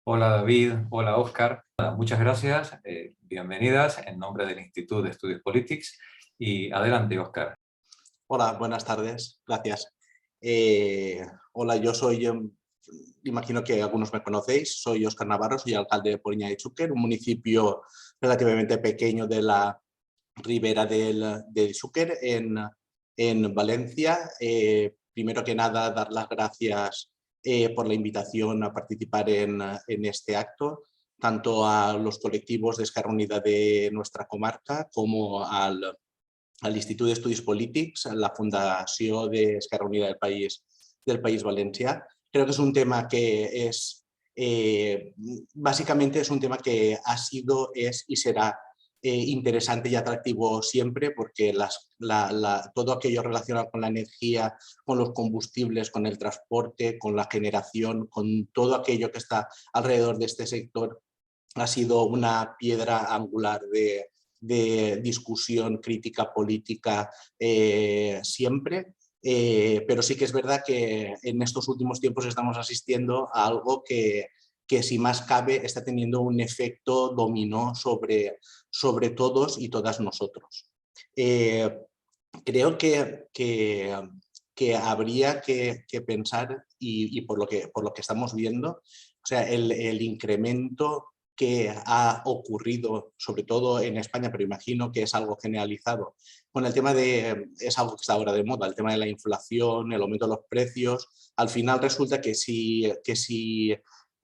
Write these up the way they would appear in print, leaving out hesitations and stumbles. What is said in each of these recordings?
Hola David, hola Oscar. Muchas gracias, bienvenidas en nombre del Instituto de Estudios Polítics y adelante Oscar. Hola, buenas tardes, gracias. Eh, Hola, yo soy, imagino que algunos me conocéis, soy Óscar Navarro, soy alcalde de Poliña de Xúquer, un municipio relativamente pequeño de la ribera del Xúquer en Valencia. Primero que nada, dar las gracias por la invitación a participar en este acto, tanto a los colectivos de Esquerra Unida de nuestra comarca como al Institut d'Estudis Polítics, la Fundació d'Esquerra Unida del País Valencià. Creo que es un tema que es, básicamente es un tema que ha sido, es y será interesante y atractivo siempre porque todo aquello relacionado con la energía, con los combustibles, con el transporte, con la generación, con todo aquello que está alrededor de este sector ha sido una piedra angular de discusión crítica política siempre, pero sí que es verdad que en estos últimos tiempos estamos asistiendo a algo que si más cabe está teniendo un efecto dominó sobre todos y todas nosotros. Creo que habría que pensar, y por lo que estamos viendo, o sea, el incremento que ha ocurrido, sobre todo en España, pero imagino que es algo generalizado, con el tema es algo que está ahora de moda, el tema de la inflación, el aumento de los precios. Al final resulta que si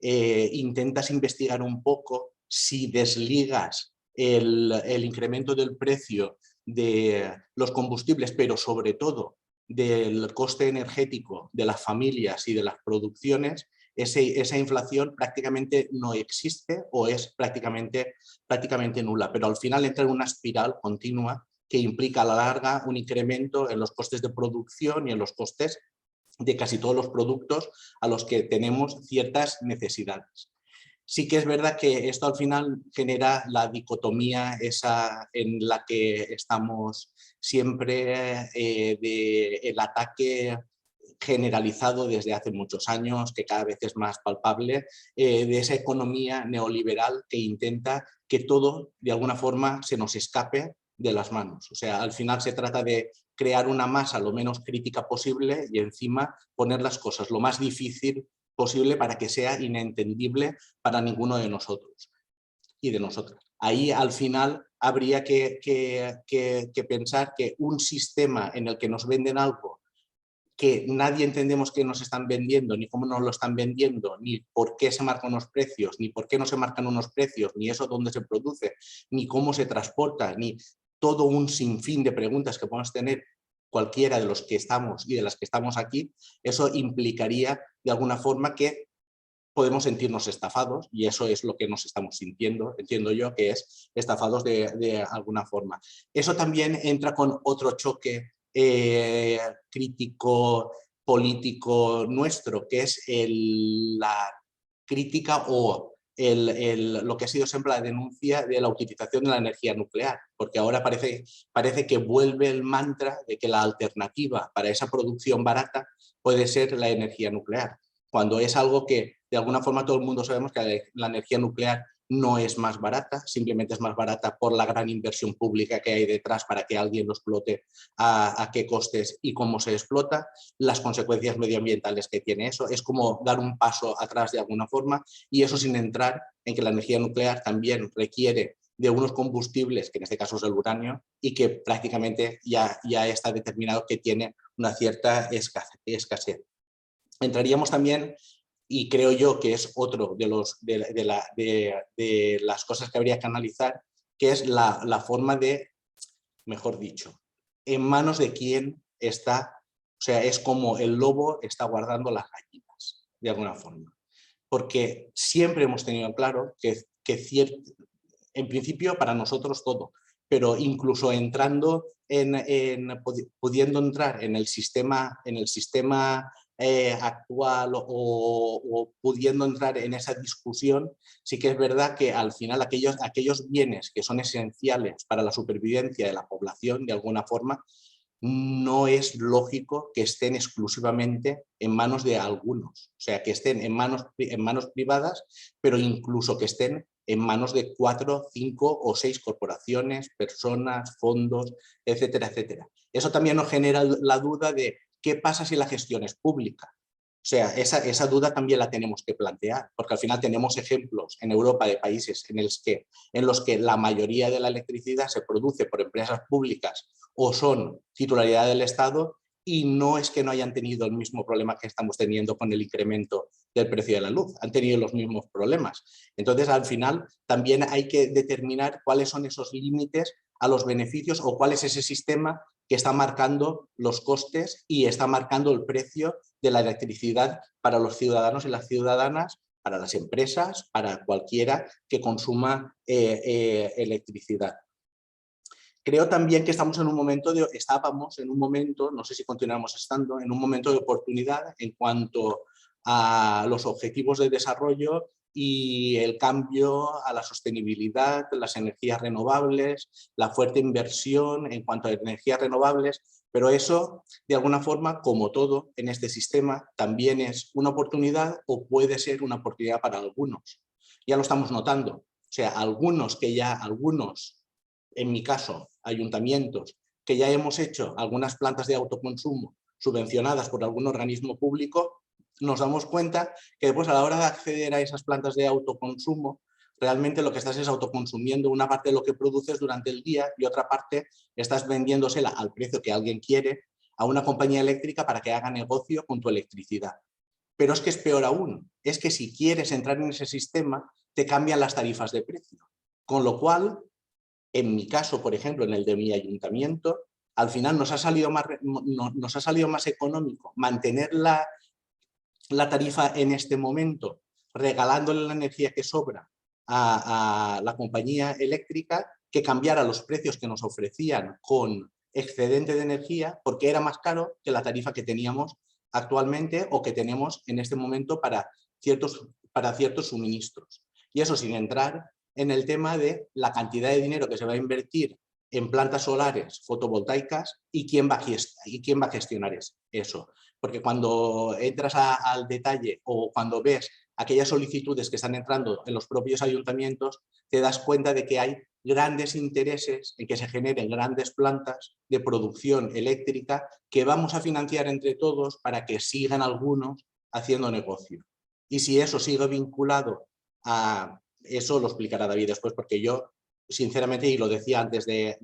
intentas investigar un poco, si desligas el incremento del precio de los combustibles, pero sobre todo del coste energético de las familias y de las producciones, esa inflación prácticamente no existe o es prácticamente nula, pero al final entra en una espiral continua que implica a la larga un incremento en los costes de producción y en los costes de casi todos los productos a los que tenemos ciertas necesidades. Sí que es verdad que esto al final genera la dicotomía esa en la que estamos siempre, del ataque generalizado desde hace muchos años, que cada vez es más palpable, de esa economía neoliberal que intenta que todo de alguna forma se nos escape de las manos. O sea, al final se trata de crear una masa lo menos crítica posible y encima poner las cosas lo más difícil posible para que sea inentendible para ninguno de nosotros y de nosotras. Ahí al final habría que pensar que un sistema en el que nos venden algo que nadie entendemos qué nos están vendiendo, ni cómo nos lo están vendiendo, ni por qué se marcan unos precios, ni por qué no se marcan unos precios, ni eso dónde se produce, ni cómo se transporta, ni todo un sinfín de preguntas que podemos tener cualquiera de los que estamos y de las que estamos aquí. Eso implicaría de alguna forma que podemos sentirnos estafados, y eso es lo que nos estamos sintiendo, entiendo yo, que es estafados de alguna forma. Eso también entra con otro choque crítico político nuestro, que es la crítica o lo que ha sido siempre la denuncia de la utilización de la energía nuclear, porque ahora parece que vuelve el mantra de que la alternativa para esa producción barata puede ser la energía nuclear, cuando es algo que de alguna forma todo el mundo sabemos que la energía nuclear no es más barata, simplemente es más barata por la gran inversión pública que hay detrás para que alguien lo explote, a qué costes y cómo se explota, las consecuencias medioambientales que tiene eso. Es como dar un paso atrás de alguna forma, y eso sin entrar en que la energía nuclear también requiere de unos combustibles, que en este caso es el uranio, y que prácticamente ya está determinado que tiene una cierta escasez. Entraríamos también, y creo yo que es otro de las cosas que habría que analizar, que es la forma de, mejor dicho, en manos de quién está, o sea, es como el lobo está guardando las gallinas, de alguna forma. Porque siempre hemos tenido claro en principio para nosotros todo, pero incluso entrando pudiendo entrar en el sistema actual o pudiendo entrar en esa discusión, sí que es verdad que al final aquellos bienes que son esenciales para la supervivencia de la población de alguna forma no es lógico que estén exclusivamente en manos de algunos, o sea, que estén en manos privadas, pero incluso que estén en manos de 4, 5 o 6 corporaciones, personas, fondos, etcétera, etcétera. Eso también nos genera la duda de qué pasa si la gestión es pública. O sea, esa duda también la tenemos que plantear, porque al final tenemos ejemplos en Europa de países en los que la mayoría de la electricidad se produce por empresas públicas o son titularidad del Estado, y no es que no hayan tenido el mismo problema que estamos teniendo con el incremento del precio de la luz, han tenido los mismos problemas. Entonces, al final, también hay que determinar cuáles son esos límites a los beneficios o cuál es ese sistema que está marcando los costes y está marcando el precio de la electricidad para los ciudadanos y las ciudadanas, para las empresas, para cualquiera que consuma electricidad. Creo también que estábamos en un momento, no sé si continuamos estando, en un momento de oportunidad en cuanto a los objetivos de desarrollo y el cambio a la sostenibilidad, las energías renovables, la fuerte inversión en cuanto a energías renovables, pero eso, de alguna forma, como todo en este sistema, también es una oportunidad o puede ser una oportunidad para algunos. Ya lo estamos notando. O sea, algunos, en mi caso, ayuntamientos, que ya hemos hecho algunas plantas de autoconsumo subvencionadas por algún organismo público, nos damos cuenta que después a la hora de acceder a esas plantas de autoconsumo, realmente lo que estás es autoconsumiendo una parte de lo que produces durante el día y otra parte estás vendiéndosela al precio que alguien quiere a una compañía eléctrica para que haga negocio con tu electricidad. Pero es que es peor aún, es que si quieres entrar en ese sistema, te cambian las tarifas de precio. Con lo cual, en mi caso, por ejemplo, en el de mi ayuntamiento, al final nos ha salido más económico mantener la tarifa en este momento, regalándole la energía que sobra a la compañía eléctrica, que cambiara los precios que nos ofrecían con excedente de energía, porque era más caro que la tarifa que teníamos actualmente o que tenemos en este momento para ciertos suministros. Y eso sin entrar en el tema de la cantidad de dinero que se va a invertir en plantas solares fotovoltaicas y quién va a gestionar eso. Porque cuando entras al detalle o cuando ves aquellas solicitudes que están entrando en los propios ayuntamientos, te das cuenta de que hay grandes intereses en que se generen grandes plantas de producción eléctrica que vamos a financiar entre todos para que sigan algunos haciendo negocio. Y si eso sigue vinculado a... Eso lo explicará David después, porque yo, sinceramente, y lo decía antes de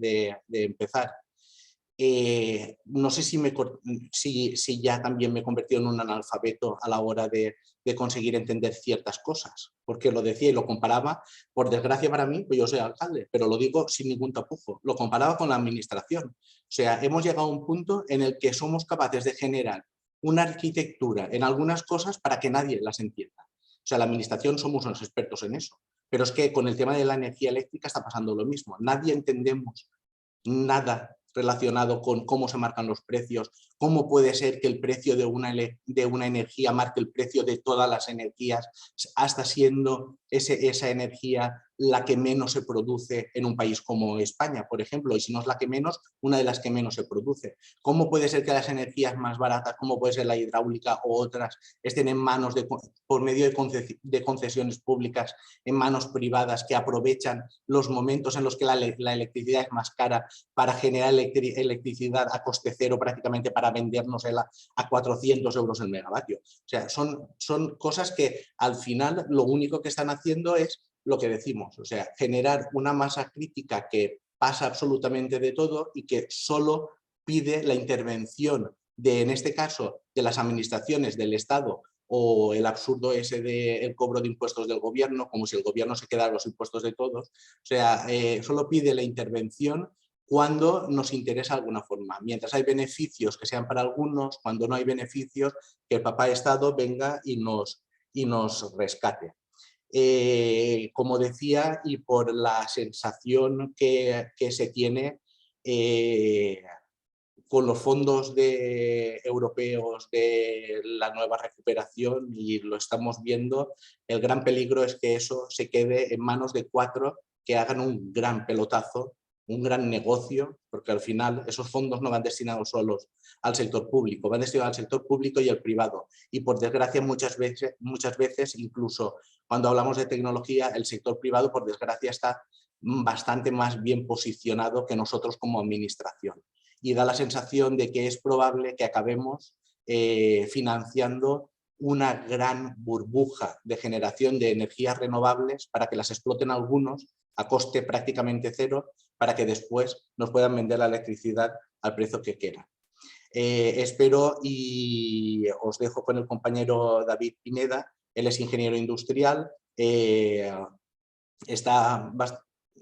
empezar, no sé si ya también me he convertido en un analfabeto a la hora de conseguir entender ciertas cosas, porque lo decía y lo comparaba, por desgracia para mí, pues yo soy alcalde, pero lo digo sin ningún tapujo, lo comparaba con la administración. O sea, hemos llegado a un punto en el que somos capaces de generar una arquitectura en algunas cosas para que nadie las entienda. O sea, la administración somos unos expertos en eso, pero es que con el tema de la energía eléctrica está pasando lo mismo. Nadie entendemos nada relacionado con cómo se marcan los precios, cómo puede ser que el precio de una energía marque el precio de todas las energías, hasta siendo esa energía la que menos se produce en un país como España, por ejemplo, y si no es la que menos, una de las que menos se produce. ¿Cómo puede ser que las energías más baratas, como puede ser la hidráulica o otras, estén en manos por medio de concesiones públicas, en manos privadas que aprovechan los momentos en los que la electricidad es más cara para generar electricidad a coste cero prácticamente para vendérnosela a 400 euros el megavatio? O sea, son cosas que al final lo único que están haciendo es lo que decimos, o sea, generar una masa crítica que pasa absolutamente de todo y que solo pide la intervención en este caso, de las administraciones del Estado o el absurdo ese del cobro de impuestos del gobierno, como si el gobierno se quedara los impuestos de todos. O sea, solo pide la intervención cuando nos interesa de alguna forma. Mientras hay beneficios que sean para algunos, cuando no hay beneficios, que el papá Estado venga y nos rescate. Como decía, y por la sensación que se tiene con los fondos europeos de la nueva recuperación, y lo estamos viendo, el gran peligro es que eso se quede en manos de 4 que hagan un gran pelotazo un gran negocio, porque al final esos fondos no van destinados solo al sector público, van destinados al sector público y al privado. Y por desgracia muchas veces, incluso cuando hablamos de tecnología, el sector privado por desgracia está bastante más bien posicionado que nosotros como administración. Y da la sensación de que es probable que acabemos financiando una gran burbuja de generación de energías renovables para que las exploten algunos a coste prácticamente cero, para que después nos puedan vender la electricidad al precio que quieran. Espero, y os dejo con el compañero David Pineda, él es ingeniero industrial, está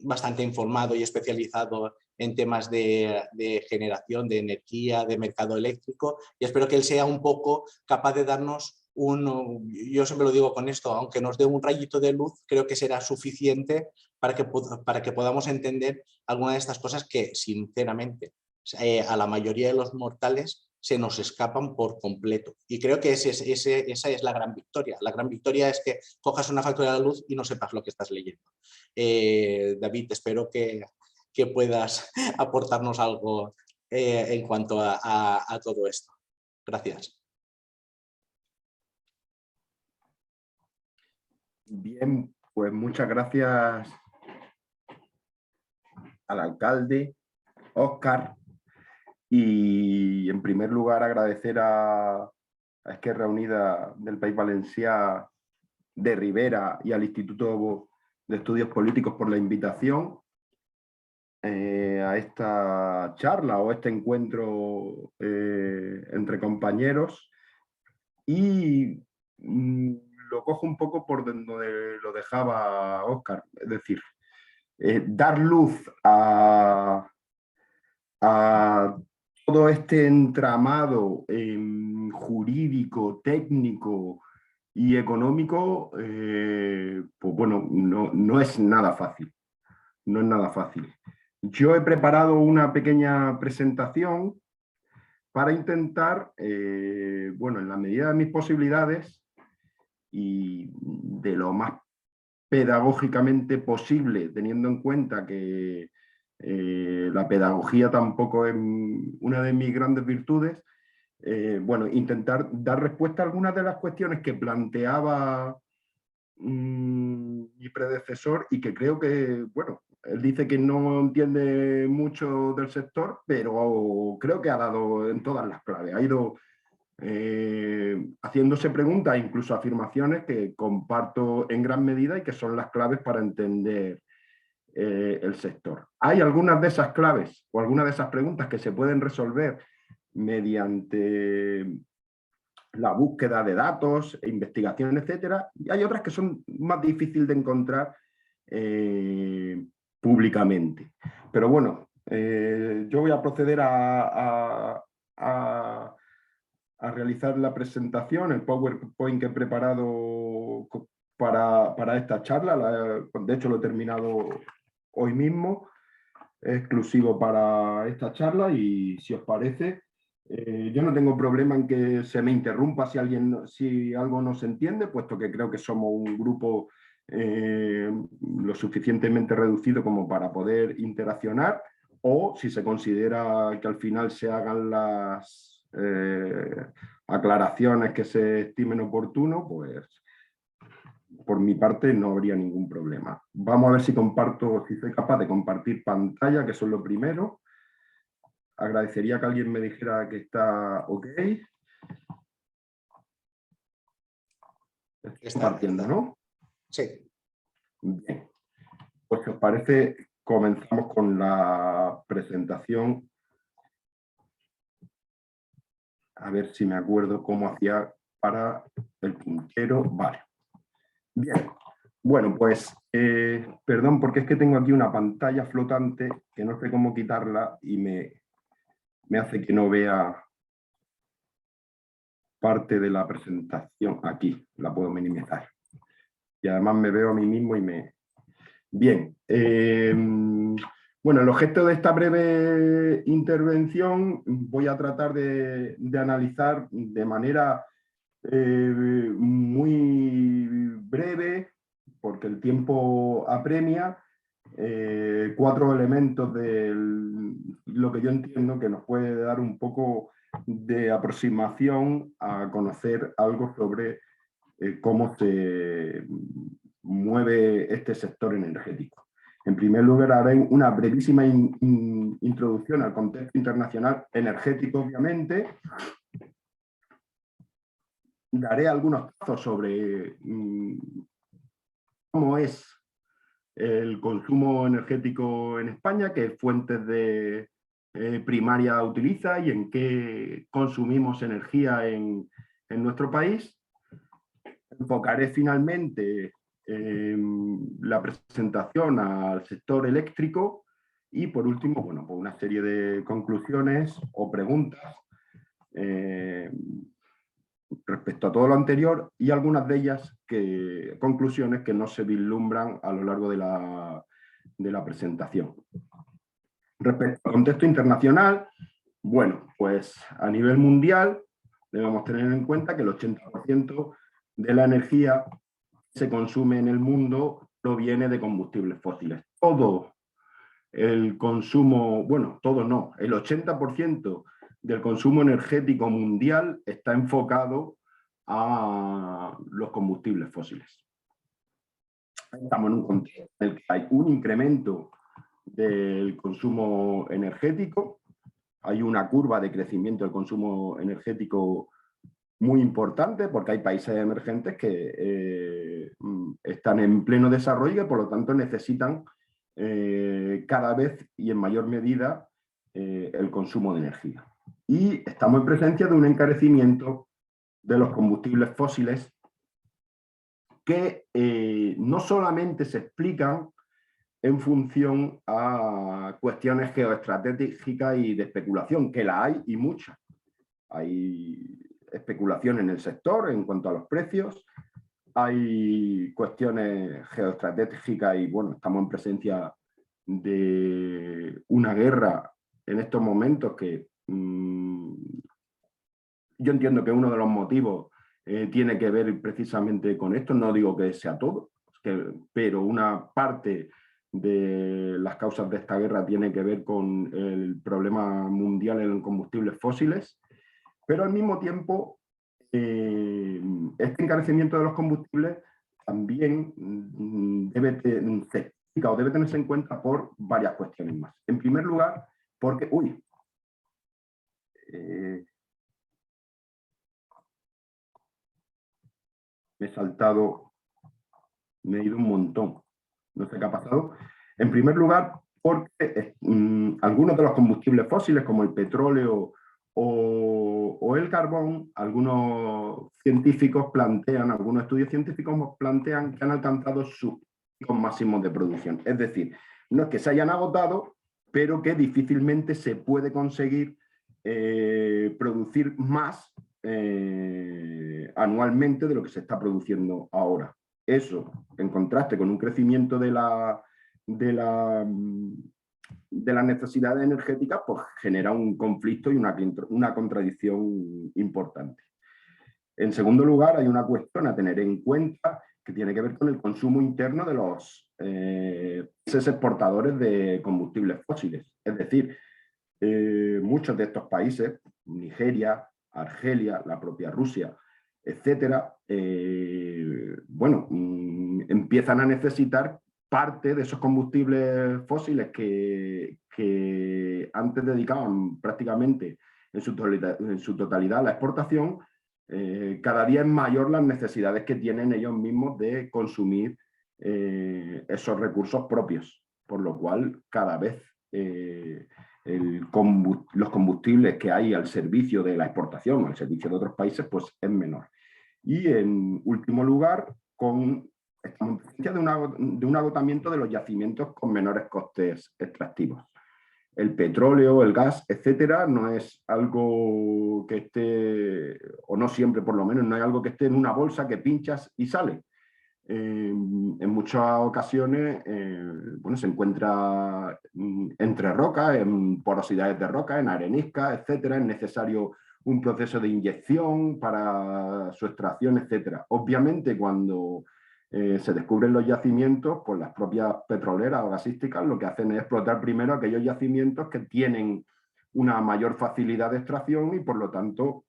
bastante informado y especializado en temas de generación de energía, de mercado eléctrico, y espero que él sea un poco capaz de darnos yo siempre lo digo con esto, aunque nos dé un rayito de luz, creo que será suficiente para que podamos entender algunas de estas cosas que, sinceramente, a la mayoría de los mortales se nos escapan por completo. Y creo que esa es la gran victoria. La gran victoria es que cojas una factura de luz y no sepas lo que estás leyendo. David, espero que puedas aportarnos algo en cuanto a todo esto. Gracias. Bien, pues muchas gracias al alcalde, Óscar, y en primer lugar agradecer a Esquerra Unida del País Valencià de Rivera y al Instituto de Estudios Políticos por la invitación a esta charla o este encuentro entre compañeros, y lo cojo un poco por donde lo dejaba Óscar, es decir, dar luz a todo este entramado jurídico, técnico y económico, pues bueno, no es nada fácil. No es nada fácil. Yo he preparado una pequeña presentación para intentar, bueno, en la medida de mis posibilidades y de lo más pedagógicamente posible, teniendo en cuenta que la pedagogía tampoco es una de mis grandes virtudes, bueno, intentar dar respuesta a algunas de las cuestiones que planteaba mi predecesor y que creo que, bueno, él dice que no entiende mucho del sector, pero creo que ha dado en todas las claves, ha ido haciéndose preguntas, incluso afirmaciones que comparto en gran medida y que son las claves para entender el sector. Hay algunas de esas claves o algunas de esas preguntas que se pueden resolver mediante la búsqueda de datos, investigación, etcétera, y hay otras que son más difíciles de encontrar públicamente. Pero bueno, yo voy a proceder a realizar la presentación, el PowerPoint que he preparado para esta charla. De hecho, lo he terminado hoy mismo, exclusivo para esta charla, y si os parece, yo no tengo problema en que se me interrumpa si algo no se entiende, puesto que creo que somos un grupo lo suficientemente reducido como para poder interaccionar, o si se considera que al final se hagan las aclaraciones que se estimen oportuno, pues por mi parte no habría ningún problema. Vamos a ver si soy capaz de compartir pantalla, que eso es lo primero. Agradecería que alguien me dijera que está ok. Estoy compartiendo, ¿no? Sí. Bien. Pues si os parece, comenzamos con la presentación. A ver si me acuerdo cómo hacía para el puntero. Vale. Bien. Bueno, pues perdón, porque es que tengo aquí una pantalla flotante que no sé cómo quitarla y me hace que no vea parte de la presentación. Aquí la puedo minimizar. Y además me veo a mí mismo y me... Bien. Bueno, el objeto de esta breve intervención voy a tratar de analizar de manera muy breve, porque el tiempo apremia, 4 elementos de lo que yo entiendo que nos puede dar un poco de aproximación a conocer algo sobre cómo se mueve este sector energético. En primer lugar, haré una brevísima introducción al contexto internacional energético, obviamente. Daré algunos datos sobre cómo es el consumo energético en España, qué fuentes de primaria utiliza y en qué consumimos energía en nuestro país. Enfocaré finalmente la presentación al sector eléctrico y por último, bueno, pues una serie de conclusiones o preguntas respecto a todo lo anterior y algunas de ellas conclusiones que no se vislumbran a lo largo de la presentación. Respecto al contexto internacional, bueno, pues a nivel mundial debemos tener en cuenta que el 80% de la energía que se consume en el mundo proviene de combustibles fósiles. Todo el consumo, bueno, todo no, el 80% del consumo energético mundial está enfocado a los combustibles fósiles. Estamos en un contexto en el que hay un incremento del consumo energético, hay una curva de crecimiento del consumo energético muy importante porque hay países emergentes que están en pleno desarrollo y que por lo tanto necesitan cada vez y en mayor medida el consumo de energía. Y estamos en presencia de un encarecimiento de los combustibles fósiles que no solamente se explican en función a cuestiones geoestratégicas y de especulación, que la hay y muchas. Hay especulación en el sector en cuanto a los precios, hay cuestiones geoestratégicas y bueno, estamos en presencia de una guerra en estos momentos que yo entiendo que uno de los motivos tiene que ver precisamente con esto, no digo que sea todo, pero una parte de las causas de esta guerra tiene que ver con el problema mundial en combustibles fósiles, pero al mismo tiempo este encarecimiento de los combustibles también debe tenerse en cuenta por varias cuestiones más. En primer lugar, porque... me he saltado, me he ido un montón, no sé qué ha pasado. En primer lugar, porque algunos de los combustibles fósiles, como el petróleo o el carbón, algunos científicos plantean, algunos estudios científicos plantean que han alcanzado sus picos máximos de producción. Es decir, no es que se hayan agotado, pero que difícilmente se puede conseguir producir más anualmente de lo que se está produciendo ahora. Eso, en contraste con un crecimiento de las necesidades energéticas, pues genera un conflicto y una contradicción importante. En segundo lugar, hay una cuestión a tener en cuenta que tiene que ver con el consumo interno de los países exportadores de combustibles fósiles. Es decir, muchos de estos países, Nigeria, Argelia, la propia Rusia, etcétera, bueno, empiezan a necesitar parte de esos combustibles fósiles que antes dedicaban prácticamente en su totalidad a la exportación. Cada día es mayor las necesidades que tienen ellos mismos de consumir esos recursos propios, por lo cual cada vez los combustibles que hay al servicio de la exportación o al servicio de otros países pues es menor. Y en último lugar, estamos en presencia de un agotamiento de los yacimientos con menores costes extractivos. El petróleo, el gas, etcétera, no es algo que esté, o no siempre por lo menos, no es algo que esté en una bolsa que pinchas y sale. En muchas ocasiones bueno, se encuentra entre rocas, en porosidades de roca, en areniscas, etcétera. Es necesario un proceso de inyección para su extracción, etcétera. Obviamente, cuando se descubren los yacimientos, pues las propias petroleras o gasísticas lo que hacen es explotar primero aquellos yacimientos que tienen una mayor facilidad de extracción y por lo tanto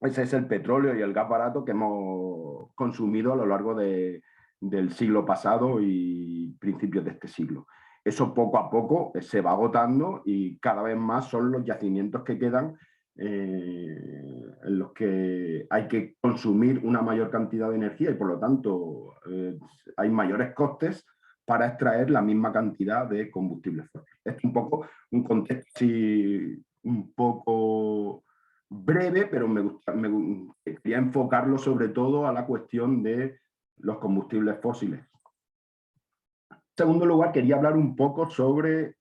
ese es el petróleo y el gas barato que hemos consumido a lo largo del siglo pasado y principios de este siglo. Eso poco a poco se va agotando y cada vez más son los yacimientos que quedan en los que hay que consumir una mayor cantidad de energía y por lo tanto hay mayores costes para extraer la misma cantidad de combustibles fósiles. Es un poco un contexto así, un poco breve, pero me quería enfocarlo sobre todo a la cuestión de los combustibles fósiles. En segundo lugar, quería hablar un poco sobre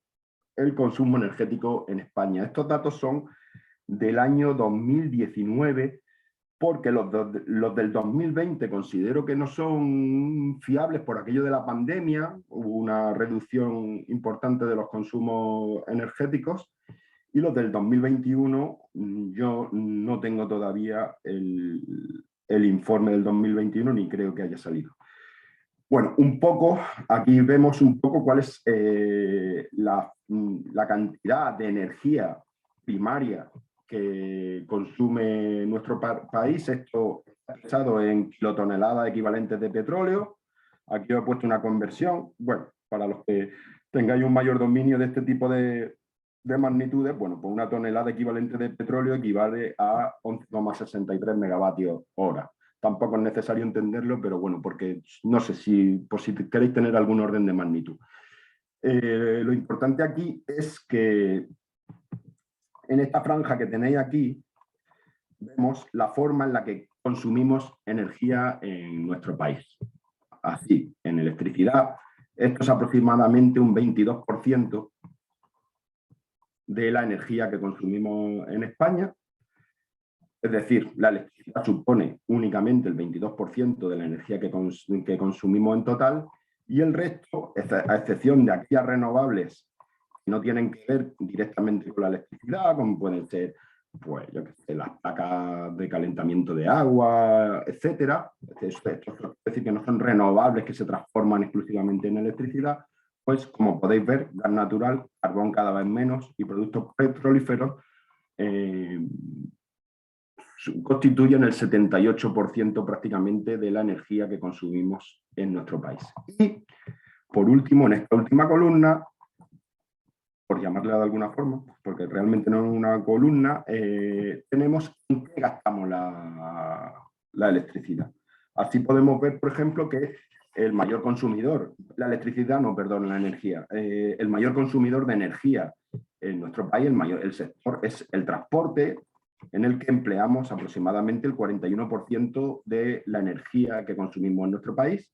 el consumo energético en España. Estos datos son del año 2019, porque los del 2020 considero que no son fiables por aquello de la pandemia, hubo una reducción importante de los consumos energéticos, y los del 2021 yo no tengo todavía el informe del 2021 ni creo que haya salido. Bueno, un poco, aquí vemos un poco cuál es la cantidad de energía primaria que consume nuestro país. Esto está expresado en kilotoneladas equivalentes de petróleo. Aquí os he puesto una conversión. Bueno, para los que tengáis un mayor dominio de este tipo de magnitudes, bueno, pues una tonelada equivalente de petróleo equivale a 11,63 megavatios hora. Tampoco es necesario entenderlo, pero bueno, porque no sé por si queréis tener algún orden de magnitud. Lo importante aquí es que en esta franja que tenéis aquí, vemos la forma en la que consumimos energía en nuestro país. Así, en electricidad, esto es aproximadamente un 22% de la energía que consumimos en España. Es decir, la electricidad supone únicamente el 22% de la energía que consumimos en total y el resto, a excepción de aquellas renovables que no tienen que ver directamente con la electricidad, como pueden ser pues, yo qué sé, las placas de calentamiento de agua, etcétera. Esto es decir, que no son renovables, que se transforman exclusivamente en electricidad, pues como podéis ver, gas natural, carbón cada vez menos y productos petrolíferos constituyen el 78% prácticamente de la energía que consumimos en nuestro país. Y, por último, en esta última columna, por llamarla de alguna forma, porque realmente no es una columna, tenemos en qué gastamos la electricidad. Así podemos ver, por ejemplo, que el mayor consumidor, la energía, el mayor consumidor de energía en nuestro país, el sector es el transporte, en el que empleamos aproximadamente el 41% de la energía que consumimos en nuestro país.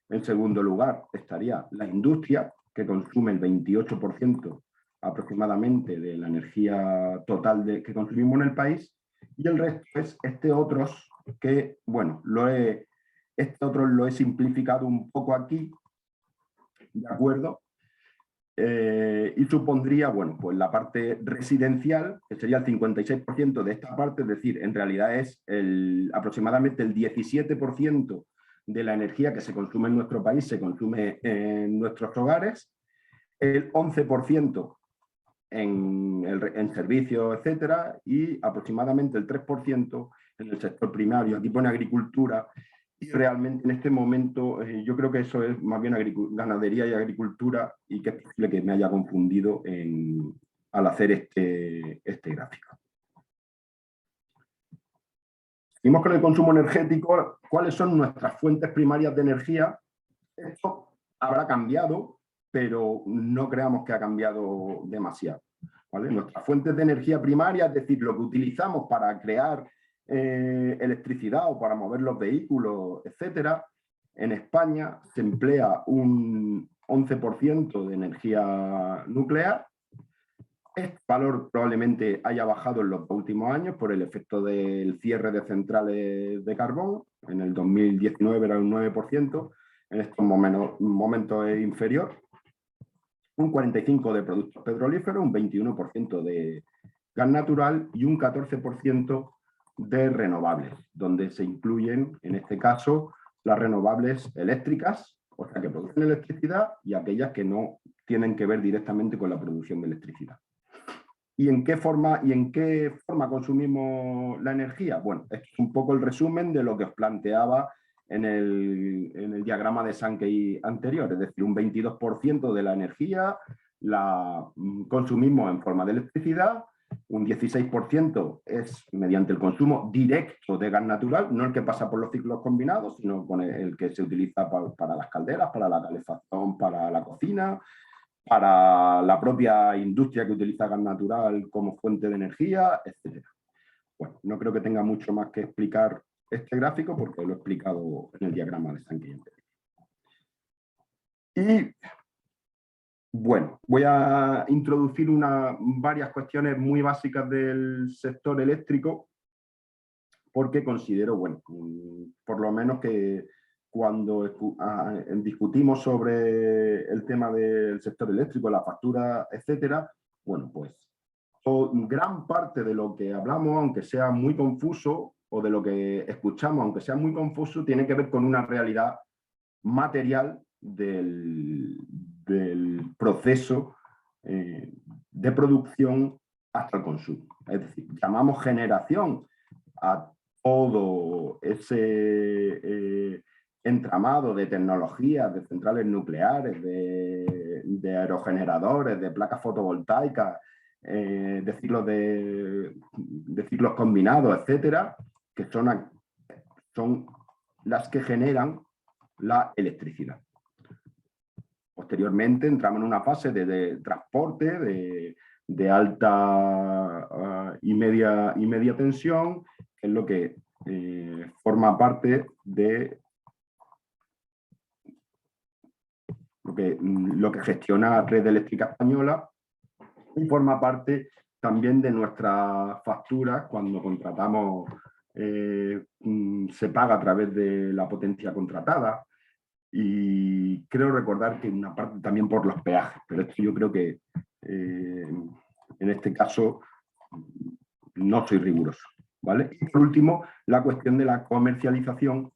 En segundo lugar estaría la industria, que consume el 28% aproximadamente de la energía total que consumimos en el país, y el resto es otros que, bueno, lo he simplificado un poco aquí, ¿de acuerdo? Y supondría, bueno, pues la parte residencial, que sería el 56% de esta parte, es decir, en realidad es aproximadamente el 17% de la energía que se consume en nuestro país, se consume en nuestros hogares, el 11% en servicios, etcétera, y aproximadamente el 3% en el sector primario. Aquí pone agricultura, y realmente en este momento yo creo que eso es más bien ganadería y agricultura, y que es posible que me haya confundido al hacer este gráfico. Seguimos con el consumo energético. ¿Cuáles son nuestras fuentes primarias de energía? Esto habrá cambiado, pero no creamos que ha cambiado demasiado, ¿vale? Nuestras fuentes de energía primaria, es decir, lo que utilizamos para crear electricidad o para mover los vehículos, etcétera, en España se emplea un 11% de energía nuclear. Este valor probablemente haya bajado en los últimos años por el efecto del cierre de centrales de carbón. En el 2019 era un 9%, en estos momentos es inferior. Un 45% de productos petrolíferos, un 21% de gas natural y un 14% de renovables, donde se incluyen, en este caso, las renovables eléctricas, o sea, que producen electricidad, y aquellas que no tienen que ver directamente con la producción de electricidad. ¿Y en qué forma consumimos la energía? Bueno, es un poco el resumen de lo que os planteaba en el diagrama de Sankey anterior, es decir, un 22% de la energía la consumimos en forma de electricidad, un 16% es mediante el consumo directo de gas natural, no el que pasa por los ciclos combinados, sino con el que se utiliza para las calderas, para la calefacción, para la cocina, para la propia industria que utiliza gas natural como fuente de energía, etc. Bueno, no creo que tenga mucho más que explicar este gráfico porque lo he explicado en el diagrama de Sankey. Y bueno, voy a introducir varias cuestiones muy básicas del sector eléctrico porque considero, bueno, por lo menos que cuando discutimos sobre el tema del sector eléctrico, la factura, etcétera, bueno, pues gran parte de lo que hablamos, aunque sea muy confuso, o de lo que escuchamos, aunque sea muy confuso, tiene que ver con una realidad material del proceso de producción hasta el consumo. Es decir, llamamos generación a todo ese entramado de tecnologías, de centrales nucleares, de aerogeneradores, de placas fotovoltaicas, de ciclos combinados, etcétera, que son las que generan la electricidad. Posteriormente entramos en una fase de transporte, de alta y media tensión, que es lo que forma parte de lo que gestiona Red Eléctrica Española y forma parte también de nuestras facturas cuando contratamos, se paga a través de la potencia contratada. Y creo recordar que una parte también por los peajes, pero esto yo creo que en este caso no soy riguroso, ¿vale? Y por último, la cuestión de la comercialización,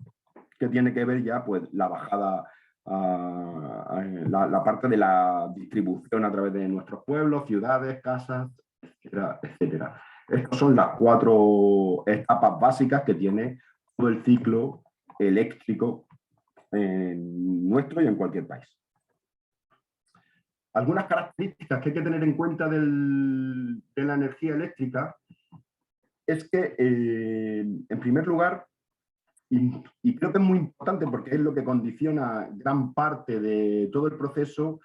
que tiene que ver ya pues la bajada, la parte de la distribución a través de nuestros pueblos, ciudades, casas, etcétera, etcétera. Estas son las 4 etapas básicas que tiene todo el ciclo eléctrico en nuestro y en cualquier país. Algunas características que hay que tener en cuenta de la energía eléctrica es que, en primer lugar, y creo que es muy importante porque es lo que condiciona gran parte de todo el proceso,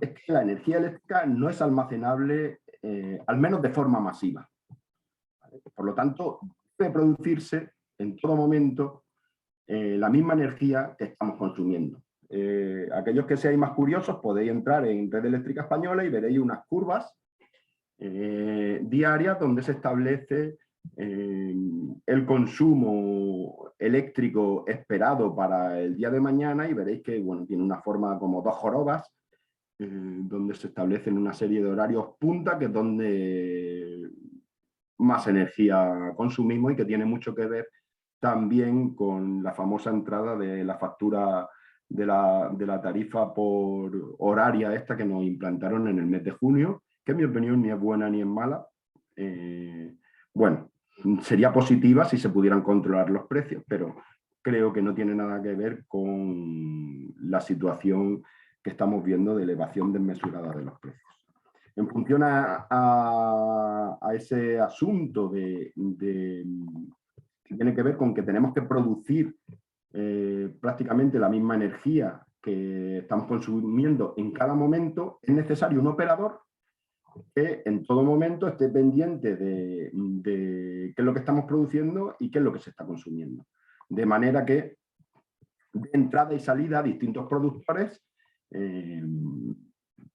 es que la energía eléctrica no es almacenable, al menos de forma masiva. Por lo tanto, debe producirse en todo momento la misma energía que estamos consumiendo. Aquellos que seáis más curiosos podéis entrar en Red Eléctrica Española y veréis unas curvas diarias donde se establece el consumo eléctrico esperado para el día de mañana y veréis que bueno, tiene una forma como 2 jorobas donde se establecen una serie de horarios punta que es donde más energía consumimos y que tiene mucho que ver también con la famosa entrada de la factura de la tarifa por horaria esta que nos implantaron en el mes de junio, que en mi opinión ni es buena ni es mala. Bueno, sería positiva si se pudieran controlar los precios, pero creo que no tiene nada que ver con la situación que estamos viendo de elevación desmesurada de los precios. En función a ese asunto que tiene que ver con que tenemos que producir prácticamente la misma energía que estamos consumiendo en cada momento, es necesario un operador que en todo momento esté pendiente de qué es lo que estamos produciendo y qué es lo que se está consumiendo. De manera que de entrada y salida a distintos productores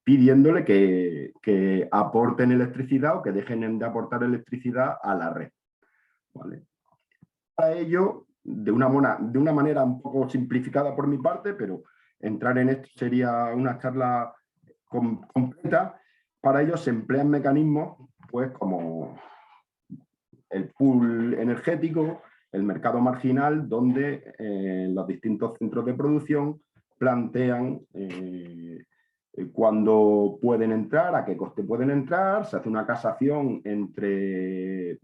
pidiéndole que aporten electricidad o que dejen de aportar electricidad a la red. ¿Vale? Para ello, de una manera un poco simplificada por mi parte, pero entrar en esto sería una charla completa, para ello se emplean mecanismos pues, como el pool energético el mercado marginal, donde los distintos centros de producción plantean cuándo pueden entrar, a qué coste pueden entrar, se hace una casación entre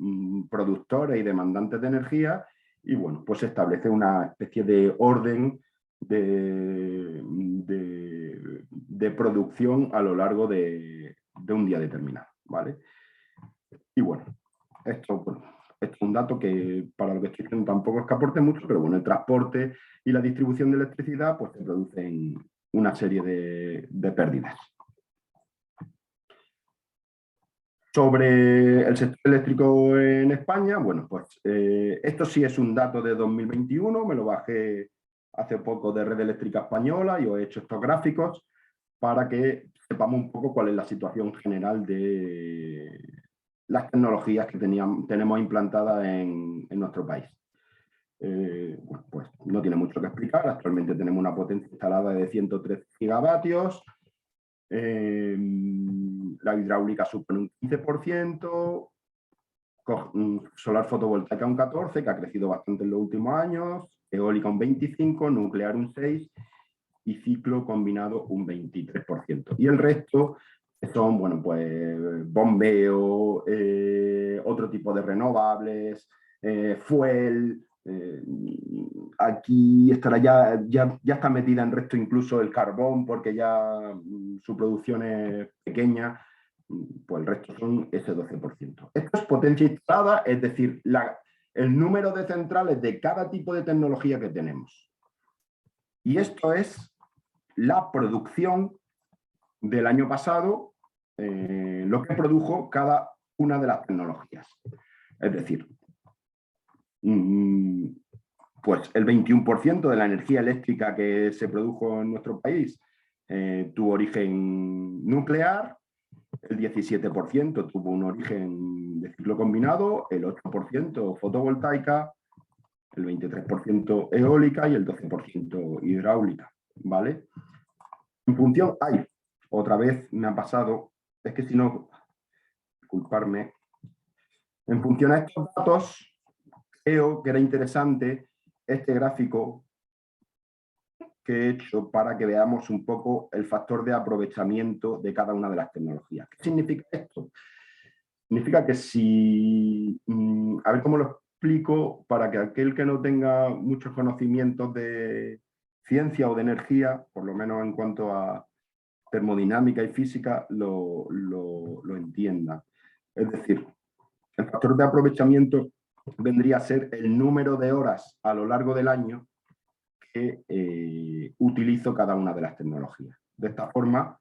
productores y demandantes de energía y bueno, pues se establece una especie de orden de producción a lo largo de un día determinado, ¿vale? Y bueno, esto es un dato que para lo que estoy diciendo tampoco es que aporte mucho, pero bueno, el transporte y la distribución de electricidad pues se producen una serie de pérdidas. Sobre el sector eléctrico en España, bueno, pues esto sí es un dato de 2021, me lo bajé hace poco de Red Eléctrica Española y os he hecho estos gráficos para que sepamos un poco cuál es la situación general de las tecnologías que tenemos implantadas en nuestro país. Bueno, pues no tiene mucho que explicar, actualmente tenemos una potencia instalada de 113 gigavatios, la hidráulica supone un 15%, solar fotovoltaica un 14%, que ha crecido bastante en los últimos años, eólica un 25%, nuclear un 6% y ciclo combinado un 23%. Y el resto son, bueno, pues bombeo, otro tipo de renovables, fuel. Aquí estará ya está metida en resto incluso el carbón porque ya su producción es pequeña, pues el resto son ese 12%. Esto es potencia instalada, es decir, el número de centrales de cada tipo de tecnología que tenemos. Y esto es la producción del año pasado, lo que produjo cada una de las tecnologías. Es decir, pues el 21% de la energía eléctrica que se produjo en nuestro país tuvo origen nuclear, el 17% tuvo un origen de ciclo combinado, el 8% fotovoltaica, el 23% eólica y el 12% hidráulica, ¿vale? En función, otra vez me ha pasado, es que si no, disculparme, en función a estos datos, creo que era interesante este gráfico que he hecho para que veamos un poco el factor de aprovechamiento de cada una de las tecnologías. ¿Qué significa esto? Significa que si, a ver cómo lo explico para que aquel que no tenga muchos conocimientos de ciencia o de energía, por lo menos en cuanto a termodinámica y física, lo entienda. Es decir, el factor de aprovechamiento vendría a ser el número de horas a lo largo del año que utilizo cada una de las tecnologías. De esta forma,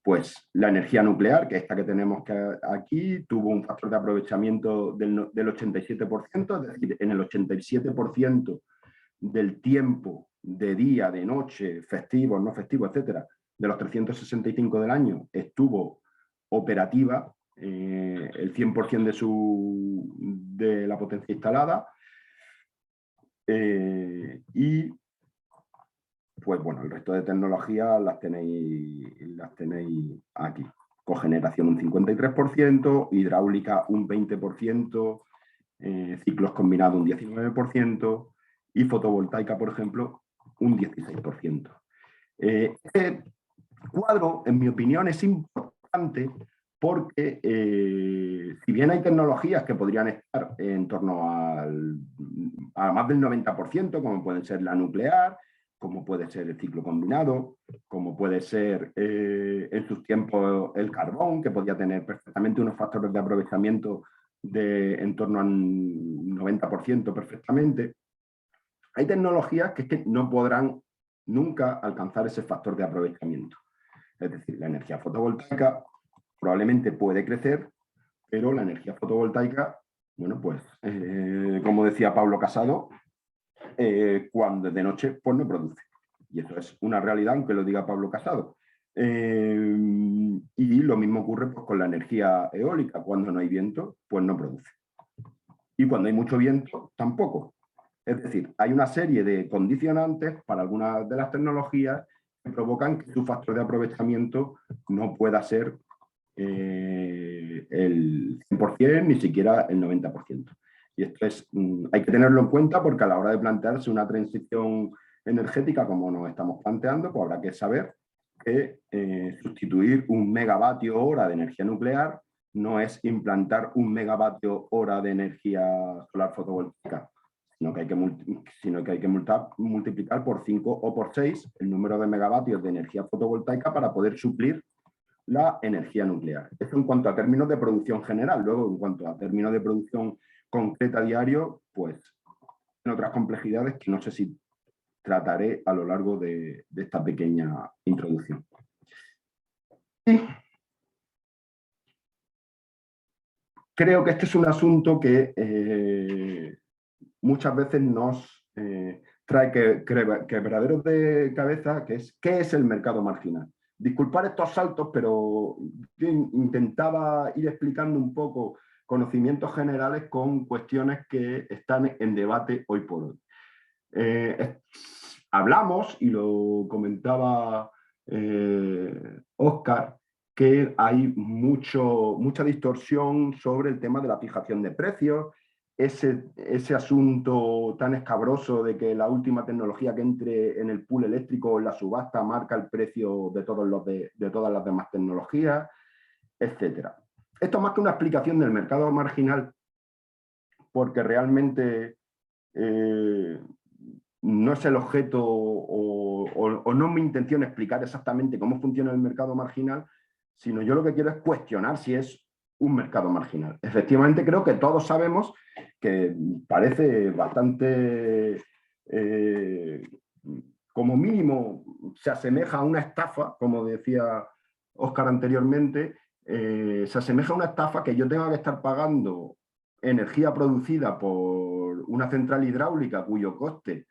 pues la energía nuclear, que esta que tenemos aquí, tuvo un factor de aprovechamiento del 87%, es decir, en el 87% del tiempo de día, de noche, festivos, no festivos, etcétera, de los 365 del año, estuvo operativa el 100% de la potencia instalada. Y pues bueno, el resto de tecnologías las tenéis aquí. Cogeneración un 53%, hidráulica un 20%, ciclos combinados un 19% y fotovoltaica, por ejemplo, un 16%. Este cuadro, en mi opinión, es importante porque si bien hay tecnologías que podrían estar en torno a más del 90%, como pueden ser la nuclear, como puede ser el ciclo combinado, como puede ser en sus tiempos el carbón, que podía tener perfectamente unos factores de aprovechamiento en torno al 90% perfectamente. Hay tecnologías que, no podrán nunca alcanzar ese factor de aprovechamiento. Es decir, la energía fotovoltaica probablemente puede crecer, pero la energía fotovoltaica, bueno, pues, como decía Pablo Casado, cuando es de noche, pues no produce. Y eso es una realidad, aunque lo diga Pablo Casado. Y lo mismo ocurre pues, con la energía eólica. Cuando no hay viento, pues no produce. Y cuando hay mucho viento, tampoco. Es decir, hay una serie de condicionantes para algunas de las tecnologías que provocan que su factor de aprovechamiento no pueda ser el 100%, ni siquiera el 90%. Y esto es, hay que tenerlo en cuenta porque a la hora de plantearse una transición energética como nos estamos planteando, pues habrá que saber que sustituir 1 MWh de energía nuclear no es implantar 1 MWh de energía solar fotovoltaica, sino que hay que multiplicar por 5 o por 6 el número de megavatios de energía fotovoltaica para poder suplir la energía nuclear. Esto en cuanto a términos de producción general. Luego, en cuanto a términos de producción concreta a diario, pues en otras complejidades que no sé si trataré a lo largo de esta pequeña introducción. Y creo que este es un asunto que muchas veces nos trae quebraderos de cabeza, que es ¿qué es el mercado marginal? Disculpar estos saltos, pero yo intentaba ir explicando un poco conocimientos generales con cuestiones que están en debate hoy por hoy. Hablamos, y lo comentaba Óscar, que hay mucha distorsión sobre el tema de la fijación de precios, ese asunto tan escabroso de que la última tecnología que entre en el pool eléctrico o en la subasta marca el precio de todas las demás tecnologías, etc. Esto más que una explicación del mercado marginal, porque realmente no es el objeto o no es mi intención explicar exactamente cómo funciona el mercado marginal, sino yo lo que quiero es cuestionar si es un mercado marginal. Efectivamente, creo que todos sabemos que parece bastante, como mínimo, se asemeja a una estafa, como decía Óscar anteriormente, se asemeja a una estafa que yo tenga que estar pagando energía producida por una central hidráulica cuyo coste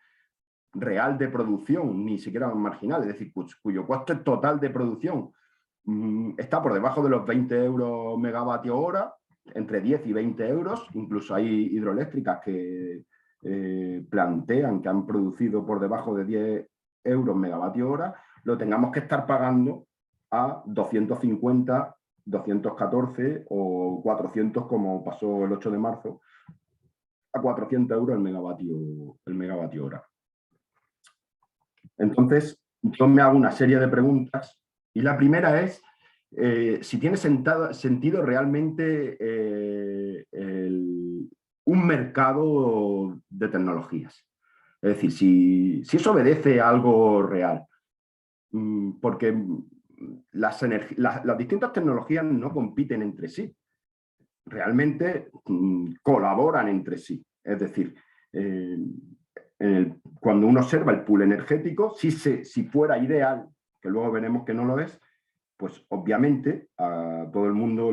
real de producción, ni siquiera marginal, es decir, cuyo coste total de producción está por debajo de los 20 euros megavatio hora, entre 10 y 20 euros, incluso hay hidroeléctricas que plantean que han producido por debajo de 10 euros megavatio hora, lo tengamos que estar pagando a 250, 214 o 400, como pasó el 8 de marzo, a 400 euros el megavatio hora. Entonces, yo me hago una serie de preguntas y la primera es si tiene sentido realmente un mercado de tecnologías. Es decir, si eso obedece a algo real. Porque las distintas tecnologías no compiten entre sí. Realmente colaboran entre sí. Es decir, cuando uno observa el pool energético, si fuera ideal, que luego veremos que no lo es, pues obviamente a todo el mundo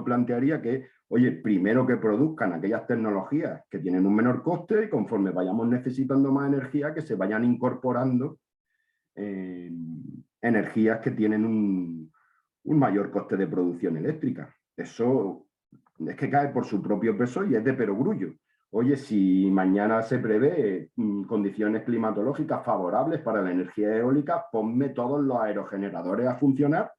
plantearía que, oye, primero que produzcan aquellas tecnologías que tienen un menor coste y conforme vayamos necesitando más energía, que se vayan incorporando energías que tienen un mayor coste de producción eléctrica. Eso es que cae por su propio peso y es de perogrullo. Oye, si mañana se prevé condiciones climatológicas favorables para la energía eólica, ponme todos los aerogeneradores a funcionar,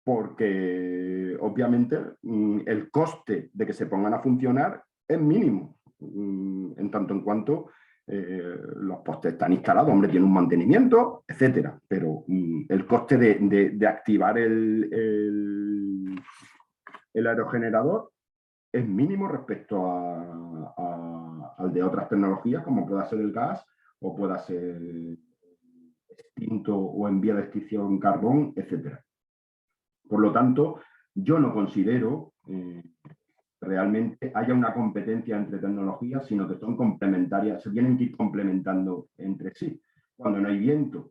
porque obviamente el coste de que se pongan a funcionar es mínimo, en tanto en cuanto los postes están instalados, hombre, tiene un mantenimiento, etcétera, pero el coste de activar el aerogenerador es mínimo respecto al de otras tecnologías, como pueda ser el gas o pueda ser extinto o en vía de extinción carbón, etc. Por lo tanto, yo no considero realmente haya una competencia entre tecnologías, sino que son complementarias, se tienen que ir complementando entre sí. Cuando no hay viento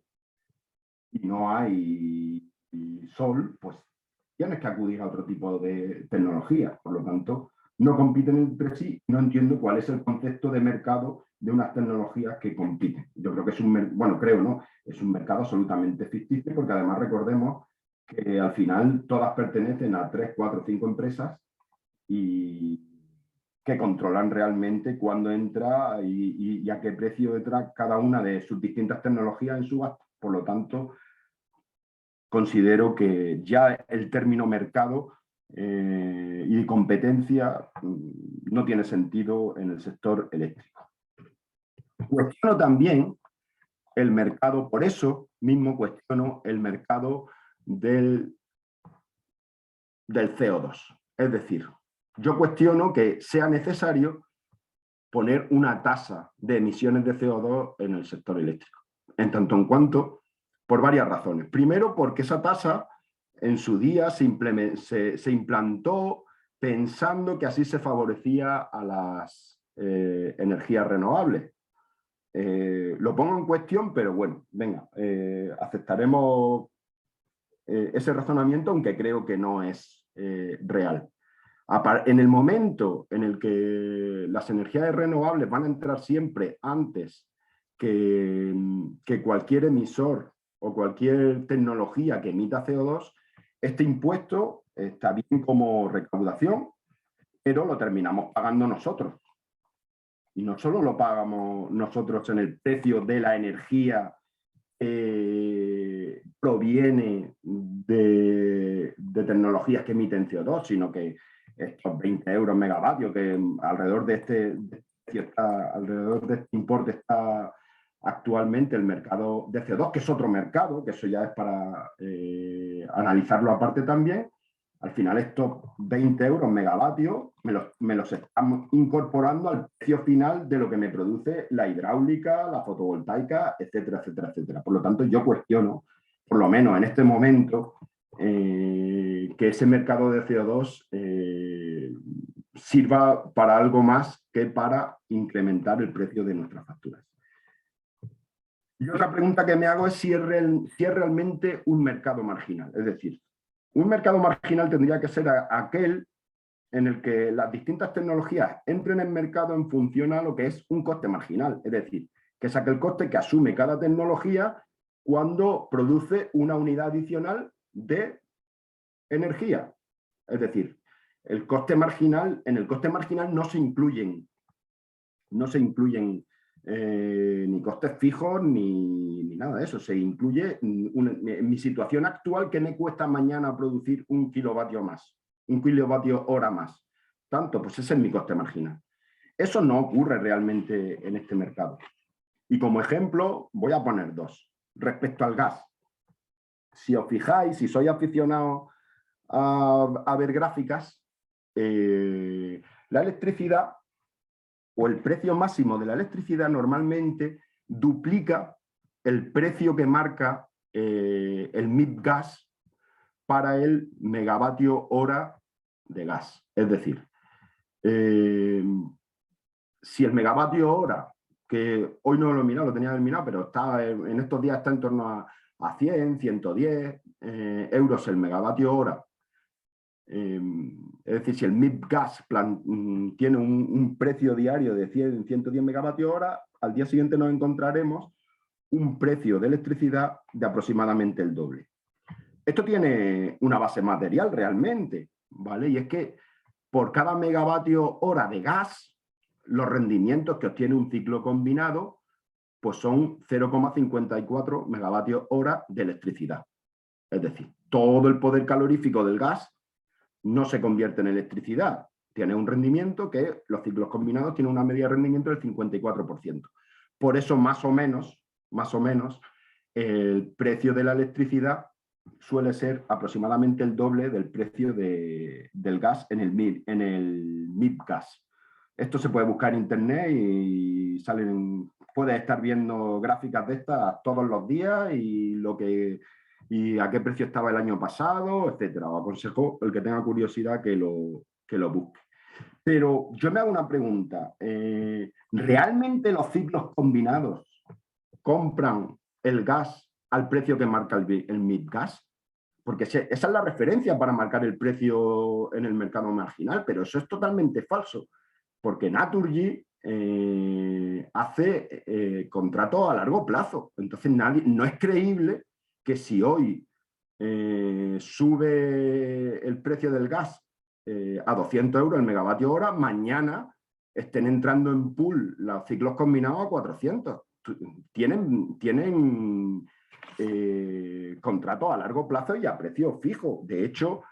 y no hay sol, pues tienes que acudir a otro tipo de tecnología. Por lo tanto, no compiten entre sí. No entiendo cuál es el concepto de mercado de unas tecnologías que compiten. Yo creo que es es un mercado absolutamente ficticio, porque además recordemos que al final todas pertenecen a 3, 4, 5 empresas y que controlan realmente cuándo entra y a qué precio entra cada una de sus distintas tecnologías en subasta. Por lo tanto, considero que ya el término mercado y competencia no tiene sentido en el sector eléctrico. Cuestiono también el mercado, por eso mismo cuestiono el mercado del CO2. Es decir, yo cuestiono que sea necesario poner una tasa de emisiones de CO2 en el sector eléctrico, en tanto en cuanto, por varias razones. Primero, porque esa tasa en su día se implantó pensando que así se favorecía a las energías renovables. Lo pongo en cuestión, pero bueno, venga, aceptaremos ese razonamiento, aunque creo que no es real. En el momento en el que las energías renovables van a entrar siempre antes que cualquier emisor o cualquier tecnología que emita CO2, este impuesto está bien como recaudación, pero lo terminamos pagando nosotros. Y no solo lo pagamos nosotros en el precio de la energía proviene de tecnologías que emiten CO2, sino que estos 20 euros megavatio, que alrededor de este importe está actualmente el mercado de CO2, que es otro mercado, que eso ya es para analizarlo aparte también. Al final estos 20 euros megavatio me los estamos incorporando al precio final de lo que me produce la hidráulica, la fotovoltaica, etcétera, etcétera, etcétera. Por lo tanto, yo cuestiono, por lo menos en este momento, que ese mercado de CO2 sirva para algo más que para incrementar el precio de nuestras facturas. Y otra pregunta que me hago es si es realmente un mercado marginal. Es decir, un mercado marginal tendría que ser aquel en el que las distintas tecnologías entren en mercado en función a lo que es un coste marginal. Es decir, que es aquel coste que asume cada tecnología cuando produce una unidad adicional de energía. Es decir, el coste marginal, en el coste marginal no se incluyen ni costes fijos ni nada de eso. Se incluye en mi situación actual que me cuesta mañana producir 1 kilovatio más, 1 kilovatio hora más. Tanto, pues ese es mi coste marginal. Eso no ocurre realmente en este mercado. Y como ejemplo voy a poner dos. Respecto al gas. Si os fijáis, si sois aficionados a ver gráficas, la electricidad o el precio máximo de la electricidad normalmente duplica el precio que marca el MIB gas para el megavatio hora de gas. Es decir, si el megavatio hora, que hoy no lo he mirado, lo tenía mirado, pero está, en estos días está en torno a 100, 110 euros el megavatio hora. Es decir, si el MIB gas tiene un precio diario de 100, 110 megavatios hora, al día siguiente nos encontraremos un precio de electricidad de aproximadamente el doble. Esto tiene una base material realmente, ¿vale? Y es que por cada megavatio hora de gas, los rendimientos que obtiene un ciclo combinado pues son 0,54 megavatios hora de electricidad. Es decir, todo el poder calorífico del gas no se convierte en electricidad. Tiene un rendimiento que los ciclos combinados tienen una media de rendimiento del 54%. Por eso, más o menos, el precio de la electricidad suele ser aproximadamente el doble del precio del gas en el MIB gas. Esto se puede buscar en internet y puedes estar viendo gráficas de estas todos los días y a qué precio estaba el año pasado, etcétera. Os aconsejo, el que tenga curiosidad, que lo busque. Pero yo me hago una pregunta. ¿Realmente los ciclos combinados compran el gas al precio que marca el MIB gas? Porque esa es la referencia para marcar el precio en el mercado marginal, pero eso es totalmente falso, porque Naturgy hace contratos a largo plazo. Entonces no es creíble que si hoy sube el precio del gas a 200 euros el megavatio hora, mañana estén entrando en pool los ciclos combinados a 400. Tienen contratos a largo plazo y a precio fijo. De hecho,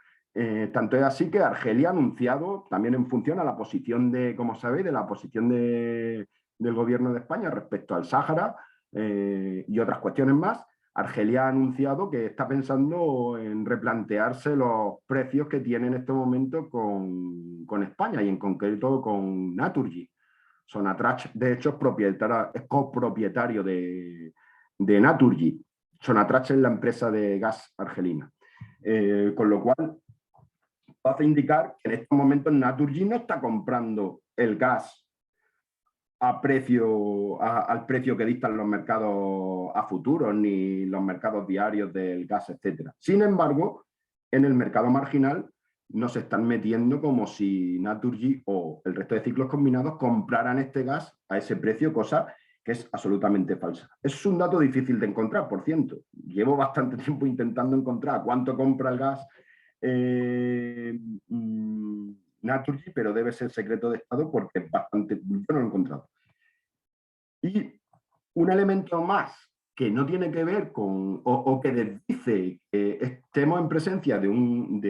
Tanto es así que Argelia ha anunciado, también en función a la posición de, como sabéis, de la posición del gobierno de España respecto al Sáhara y otras cuestiones más, Argelia ha anunciado que está pensando en replantearse los precios que tiene en este momento con España y en concreto con Naturgy. Sonatrach, de hecho, es copropietario de Naturgy. Sonatrach es la empresa de gas argelina. Con lo cual, hace indicar que en estos momentos Naturgy no está comprando el gas al precio que dictan los mercados a futuros ni los mercados diarios del gas, etc. Sin embargo, en el mercado marginal no se están metiendo como si Naturgy o el resto de ciclos combinados compraran este gas a ese precio, cosa que es absolutamente falsa. Es un dato difícil de encontrar, por cierto. Llevo bastante tiempo intentando encontrar cuánto compra el gas Naturgy, pero debe ser secreto de Estado porque es bastante, yo no lo he encontrado. Y un elemento más que no tiene que ver con, o que desdice que estemos en presencia de un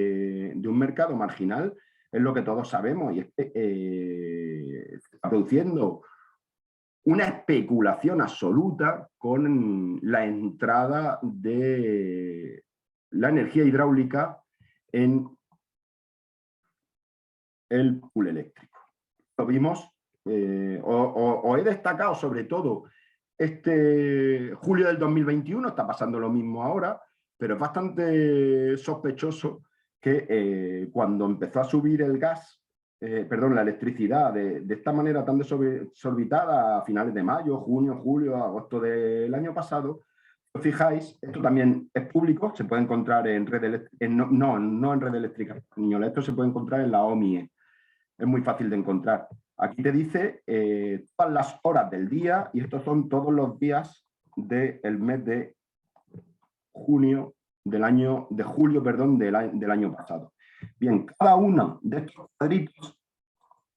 mercado marginal, es lo que todos sabemos, y es que se está produciendo una especulación absoluta con la entrada de la energía hidráulica en el pool eléctrico. Lo vimos, he destacado sobre todo este julio del 2021, está pasando lo mismo ahora, pero es bastante sospechoso que cuando empezó a subir el gas, la electricidad de esta manera tan desorbitada a finales de mayo, junio, julio, agosto del año pasado, si os fijáis, esto también es público, se puede encontrar en red eléctrica, no en red eléctrica, esto se puede encontrar en la OMIE, es muy fácil de encontrar. Aquí te dice todas las horas del día y estos son todos los días del mes de julio del año pasado. Bien, cada uno de estos cuadritos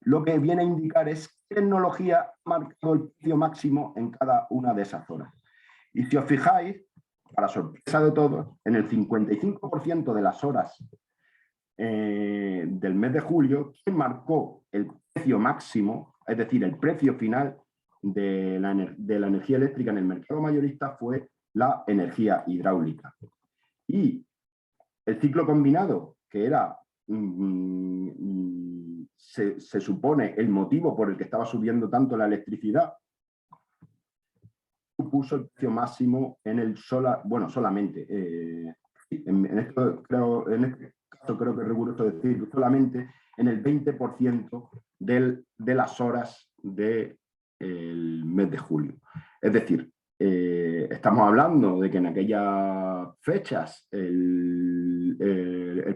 lo que viene a indicar es qué tecnología ha marcado el precio máximo en cada una de esas horas. Y si os fijáis, para sorpresa de todos, en el 55% de las horas del mes de julio, quien marcó el precio máximo, es decir, el precio final de la energía eléctrica en el mercado mayorista fue la energía hidráulica. Y el ciclo combinado, que era, se supone, el motivo por el que estaba subiendo tanto la electricidad, puso el precio máximo en el solamente. En este caso creo que es riguroso decir solamente en el 20% de las horas del mes de julio. Es decir, estamos hablando de que en aquellas fechas el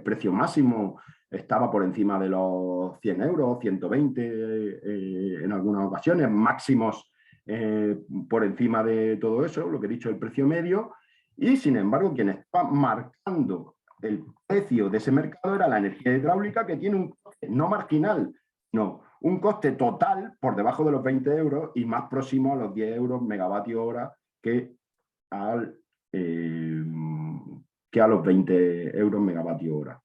precio máximo estaba por encima de los 100 euros, 120 en algunas ocasiones, máximos por encima de todo eso, lo que he dicho, el precio medio, y sin embargo quien está marcando el precio de ese mercado era la energía hidráulica, que tiene un coste no marginal, no, un coste total por debajo de los 20 euros y más próximo a los 10 euros megavatio hora que a los 20 euros megavatio hora.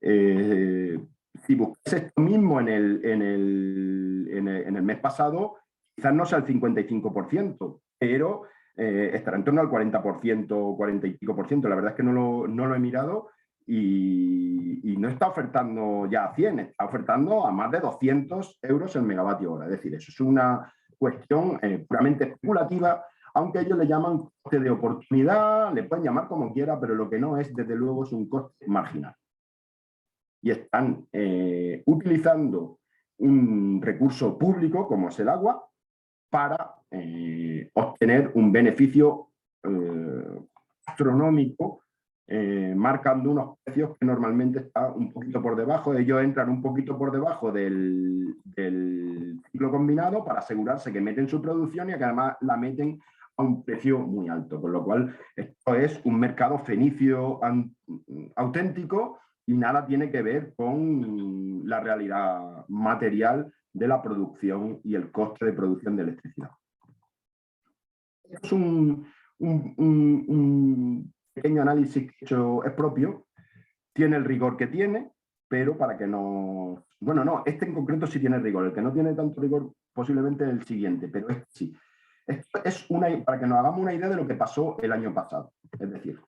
Si buscáis esto mismo en el mes pasado, quizás no sea el 55%, pero estará en torno al 40%, 40 y pico por ciento. La verdad es que no lo he mirado y no está ofertando ya a 100, está ofertando a más de 200 euros el megavatio hora. Es decir, eso es una cuestión puramente especulativa, aunque ellos le llaman coste de oportunidad, le pueden llamar como quiera, pero lo que no es, desde luego, es un coste marginal. Y están utilizando un recurso público, como es el agua, para obtener un beneficio astronómico, marcando unos precios que normalmente están un poquito por debajo. Ellos entran un poquito por debajo del ciclo combinado para asegurarse que meten su producción y que además la meten a un precio muy alto, con lo cual esto es un mercado fenicio auténtico y nada tiene que ver con la realidad material de la producción y el coste de producción de electricidad. Es un pequeño análisis que he hecho es propio, tiene el rigor que tiene, pero para que no... Bueno, no, este en concreto sí tiene rigor. El que no tiene tanto rigor posiblemente es el siguiente, pero este sí. Esto es para que nos hagamos una idea de lo que pasó el año pasado. Es decir,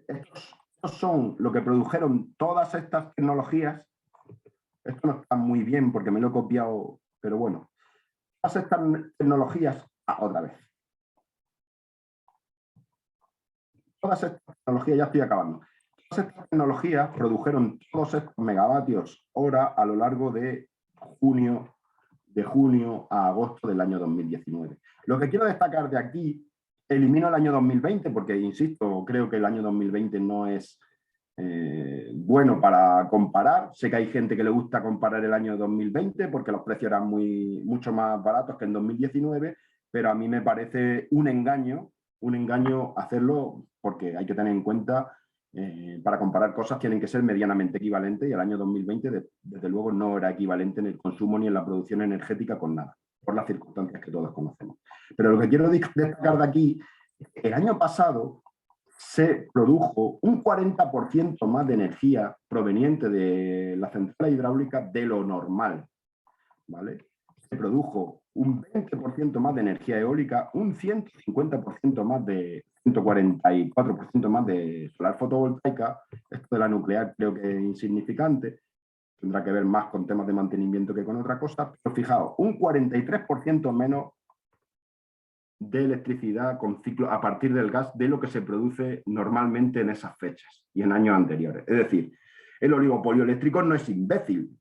estos son lo que produjeron todas estas tecnologías. Esto no está muy bien porque me lo he copiado, pero bueno. Todas estas tecnologías, otra vez. Todas estas tecnologías, ya estoy acabando. Todas estas tecnologías produjeron todos estos megavatios hora a lo largo de junio a agosto del año 2019. Lo que quiero destacar de aquí, elimino el año 2020 porque, insisto, creo que el año 2020 no es bueno para comparar. Sé que hay gente que le gusta comparar el año 2020 porque los precios eran mucho más baratos que en 2019, pero a mí me parece un engaño hacerlo porque hay que tener en cuenta para comparar cosas tienen que ser medianamente equivalentes y el año 2020 desde luego no era equivalente en el consumo ni en la producción energética con nada, por las circunstancias que todos conocemos. Pero lo que quiero destacar de aquí, el año pasado se produjo un 40% más de energía proveniente de la central hidráulica de lo normal, ¿vale? Se produjo un 20% más de energía eólica, un 150% más de 144% más de solar fotovoltaica. Esto de la nuclear creo que es insignificante, tendrá que ver más con temas de mantenimiento que con otra cosa, pero fijaos, un 43% menos de electricidad con ciclo a partir del gas de lo que se produce normalmente en esas fechas y en años anteriores. Es decir, el oligopolio eléctrico no es imbécil.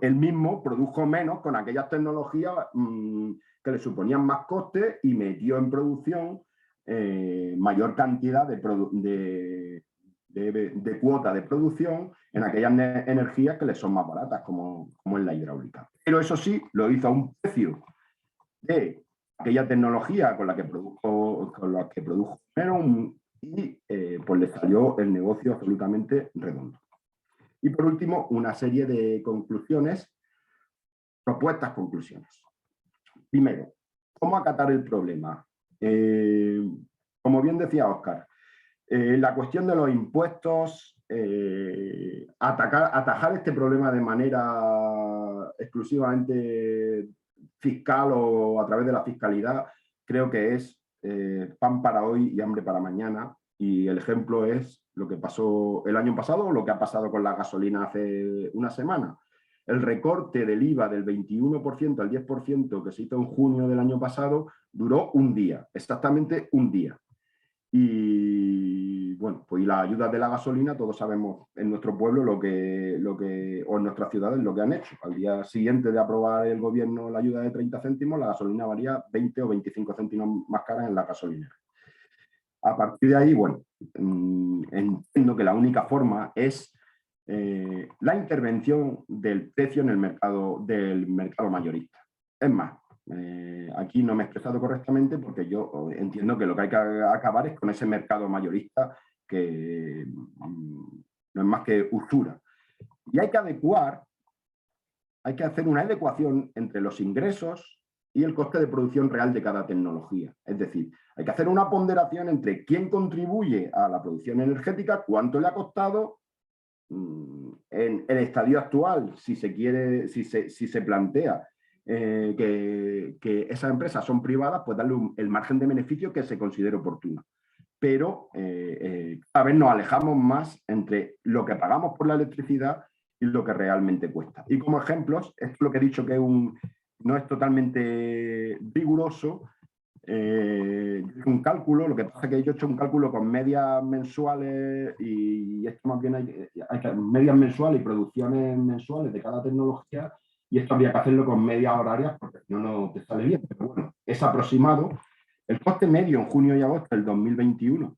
Él mismo produjo menos con aquellas tecnologías que le suponían más costes y metió en producción mayor cantidad de cuota de producción en aquellas energías que le son más baratas, como es la hidráulica. Pero eso sí, lo hizo a un precio de aquella tecnología con la que produjo menos y pues le salió el negocio absolutamente redondo. Y por último, una serie de conclusiones, propuestas conclusiones. Primero, ¿cómo acatar el problema? Como bien decía Óscar, la cuestión de los impuestos, atajar este problema de manera exclusivamente fiscal o a través de la fiscalidad, creo que es pan para hoy y hambre para mañana. Y el ejemplo es lo que pasó el año pasado o lo que ha pasado con la gasolina hace una semana. El recorte del IVA del 21% al 10% que se hizo en junio del año pasado duró un día, exactamente un día. Y bueno, pues las ayudas de la gasolina, todos sabemos en nuestro pueblo o en nuestras ciudades lo que han hecho. Al día siguiente de aprobar el gobierno la ayuda de 30 céntimos, la gasolina valía 20 o 25 céntimos más cara en la gasolinera. A partir de ahí, bueno, entiendo que la única forma es la intervención del precio en el mercado mayorista. Es más, aquí no me he expresado correctamente porque yo entiendo que lo que hay que acabar es con ese mercado mayorista que no es más que usura. Y hay que hacer una adecuación entre los ingresos y el coste de producción real de cada tecnología. Es decir, hay que hacer una ponderación entre quién contribuye a la producción energética, cuánto le ha costado, en el estadio actual, si se plantea que esas empresas son privadas, pues darle el margen de beneficio que se considere oportuno. Pero cada vez nos alejamos más entre lo que pagamos por la electricidad y lo que realmente cuesta. Y como ejemplos, esto es lo que he dicho que no es totalmente riguroso, un cálculo, lo que pasa es que yo he hecho un cálculo con medias mensuales y esto más bien hay medias mensuales y producciones mensuales de cada tecnología y esto habría que hacerlo con medias horarias porque si no, no te sale bien. Pero bueno, es aproximado. El coste medio en junio y agosto del 2021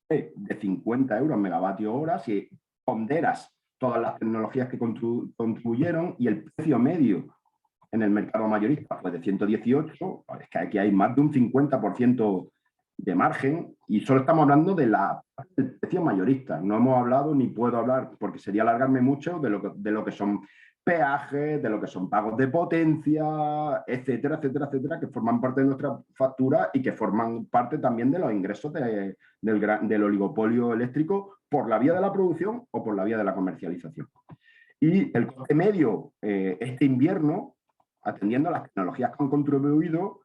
es de 50 euros megavatio hora si ponderas todas las tecnologías que contribuyeron y el precio medio en el mercado mayorista fue de 118, es que aquí hay más de un 50% de margen y solo estamos hablando del precio mayorista. No hemos hablado ni puedo hablar, porque sería alargarme mucho, de lo que son peajes, de lo que son pagos de potencia, etcétera, etcétera, etcétera, que forman parte de nuestra factura y que forman parte también de los ingresos del oligopolio eléctrico por la vía de la producción o por la vía de la comercialización. Y el coste medio este invierno, atendiendo a las tecnologías que han contribuido,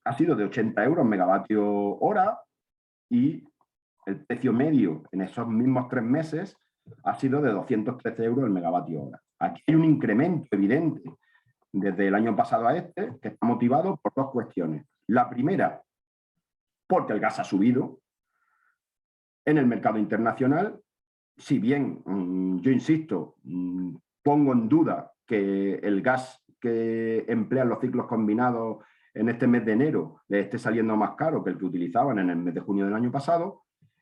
ha sido de 80 euros megavatio hora y el precio medio en esos mismos 3 meses ha sido de 213 euros el megavatio hora. Aquí hay un incremento evidente desde el año pasado a este, que está motivado por dos cuestiones. La primera, porque el gas ha subido en el mercado internacional. Si bien, yo insisto, pongo en duda que el gas que emplean los ciclos combinados en este mes de enero les esté saliendo más caro que el que utilizaban en el mes de junio del año pasado.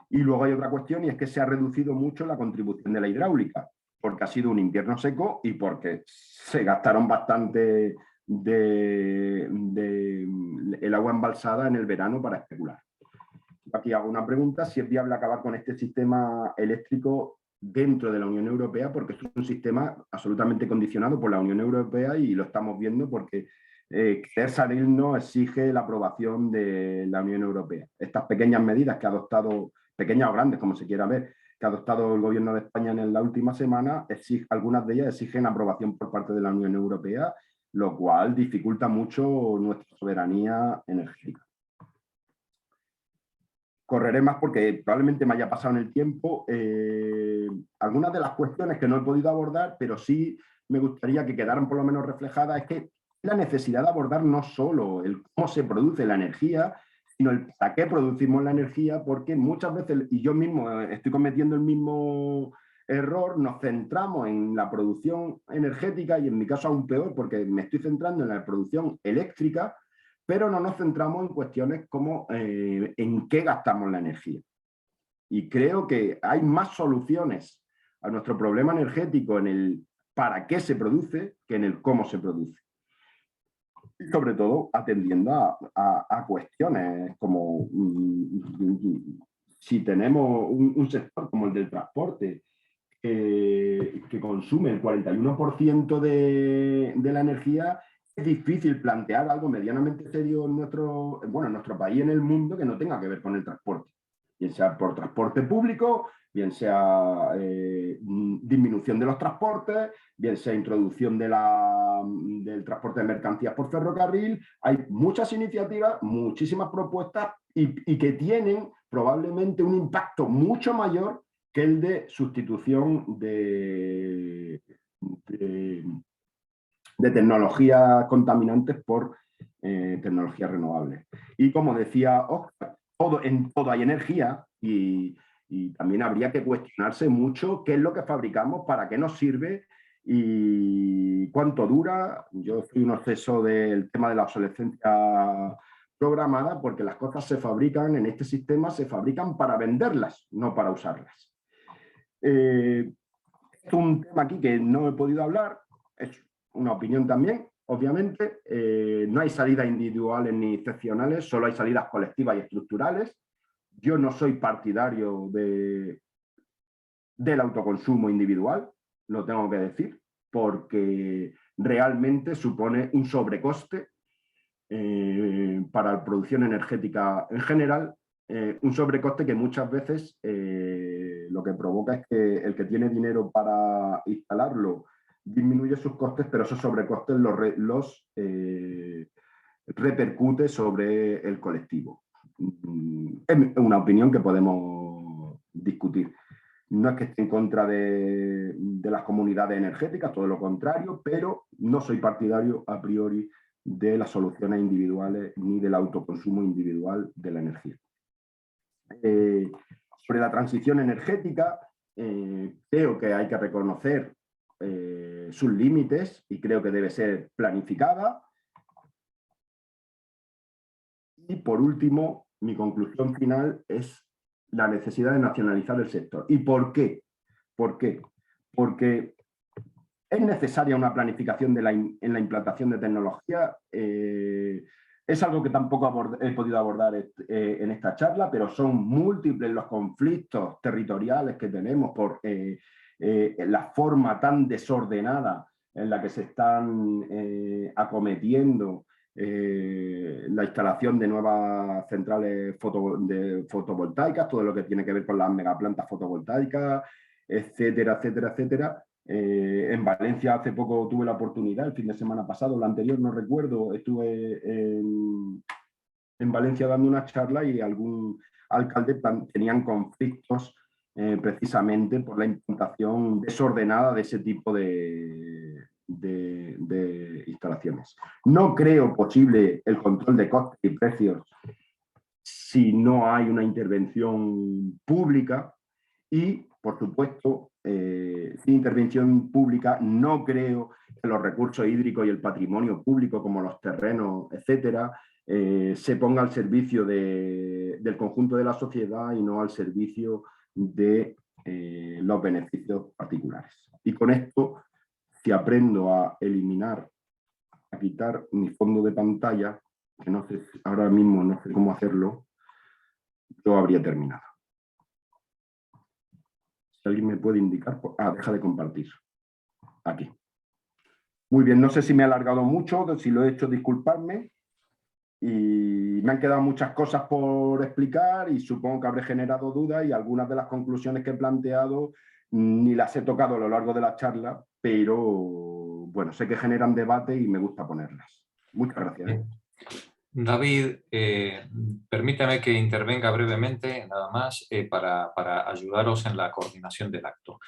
Y luego hay otra cuestión, y es que se ha reducido mucho la contribución de la hidráulica, porque ha sido un invierno seco y porque se gastaron bastante el agua embalsada en el verano para especular. Aquí hago una pregunta: si es viable acabar con este sistema eléctrico dentro de la Unión Europea, porque es un sistema absolutamente condicionado por la Unión Europea y lo estamos viendo porque querer salirnos exige la aprobación de la Unión Europea. Estas pequeñas medidas que ha adoptado, pequeñas o grandes, como se quiera ver, que ha adoptado el Gobierno de España en la última semana, algunas de ellas exigen aprobación por parte de la Unión Europea, lo cual dificulta mucho nuestra soberanía energética. Correré más porque probablemente me haya pasado en el tiempo algunas de las cuestiones que no he podido abordar, pero sí me gustaría que quedaran por lo menos reflejadas. Es que la necesidad de abordar no solo el cómo se produce la energía, sino el para qué producimos la energía, porque muchas veces, y yo mismo estoy cometiendo el mismo error, nos centramos en la producción energética, y en mi caso aún peor, porque me estoy centrando en la producción eléctrica, pero no nos centramos en cuestiones como en qué gastamos la energía. Y creo que hay más soluciones a nuestro problema energético en el para qué se produce que en el cómo se produce. Y sobre todo atendiendo a cuestiones como si tenemos un sector como el del transporte que consume el 41% de la energía, es difícil plantear algo medianamente serio en nuestro país y en el mundo que no tenga que ver con el transporte, bien sea por transporte público, bien sea disminución de los transportes, bien sea introducción del transporte de mercancías por ferrocarril. Hay muchas iniciativas, muchísimas propuestas y que tienen probablemente un impacto mucho mayor que el de sustitución de tecnologías contaminantes por tecnologías renovables. Y como decía Óscar, en todo hay energía y también habría que cuestionarse mucho qué es lo que fabricamos, para qué nos sirve y cuánto dura. Yo soy un obseso del tema de la obsolescencia programada, porque las cosas se fabrican en este sistema, se fabrican para venderlas, no para usarlas. Es un tema aquí que no he podido hablar, es una opinión también, obviamente. No hay salidas individuales ni excepcionales, solo hay salidas colectivas y estructurales. Yo no soy partidario del autoconsumo individual, lo tengo que decir, porque realmente supone un sobrecoste para la producción energética en general, un sobrecoste que muchas veces lo que provoca es que el que tiene dinero para instalarlo disminuye sus costes, pero esos sobrecostes los repercute sobre el colectivo. Es una opinión que podemos discutir. No es que esté en contra de las comunidades energéticas, todo lo contrario, pero no soy partidario a priori de las soluciones individuales ni del autoconsumo individual de la energía. Sobre la transición energética, creo que hay que reconocer sus límites y creo que debe ser planificada. Y por último, mi conclusión final es la necesidad de nacionalizar el sector. ¿Y por qué? ¿Por qué? Porque es necesaria una planificación en la implantación de tecnología. Es algo que tampoco he podido abordar en esta charla, pero son múltiples los conflictos territoriales que tenemos por la forma tan desordenada en la que se están acometiendo la instalación de nuevas centrales fotovoltaicas, todo lo que tiene que ver con las megaplantas fotovoltaicas, etcétera, etcétera, etcétera. En Valencia hace poco tuve la oportunidad, el fin de semana pasado, la anterior no recuerdo, estuve en Valencia dando una charla y algún alcalde tenían conflictos precisamente por la implantación desordenada de ese tipo de instalaciones. No creo posible el control de costes y precios si no hay una intervención pública y, por supuesto, sin intervención pública no creo que los recursos hídricos y el patrimonio público, como los terrenos, etcétera, se ponga al servicio del conjunto de la sociedad y no al servicio de los beneficios particulares. Y con esto, si aprendo a eliminar, a quitar mi fondo de pantalla, que no sé, ahora mismo no sé cómo hacerlo, yo habría terminado. Si alguien me puede indicar, deja de compartir. Aquí. Muy bien, no sé si me he alargado mucho, si lo he hecho, disculpadme. Y me han quedado muchas cosas por explicar y supongo que habré generado dudas y algunas de las conclusiones que he planteado ni las he tocado a lo largo de la charla, pero bueno, sé que generan debate y me gusta ponerlas. Muchas gracias. David, permítame que intervenga brevemente, nada más, para ayudaros en la coordinación del acto.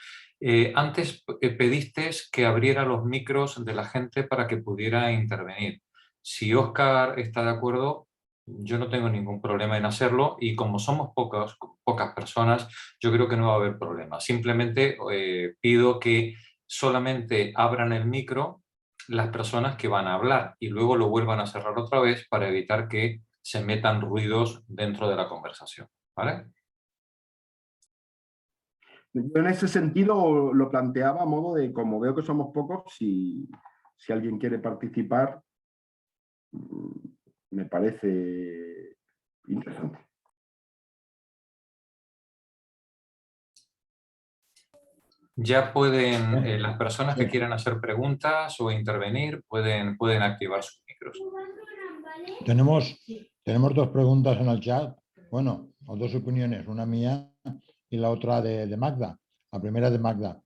Antes pediste que abriera los micros de la gente para que pudiera intervenir. Si Óscar está de acuerdo, yo no tengo ningún problema en hacerlo y como somos pocas personas, yo creo que no va a haber problema. Simplemente pido que solamente abran el micro las personas que van a hablar y luego lo vuelvan a cerrar otra vez para evitar que se metan ruidos dentro de la conversación, ¿vale? Yo en ese sentido lo planteaba a modo de, como veo que somos pocos, si alguien quiere participar, me parece interesante. Ya pueden, las personas que quieran hacer preguntas o intervenir, pueden activar sus micros. Tenemos dos preguntas en el chat, bueno, o dos opiniones, una mía y la otra de Magda. La primera de Magda.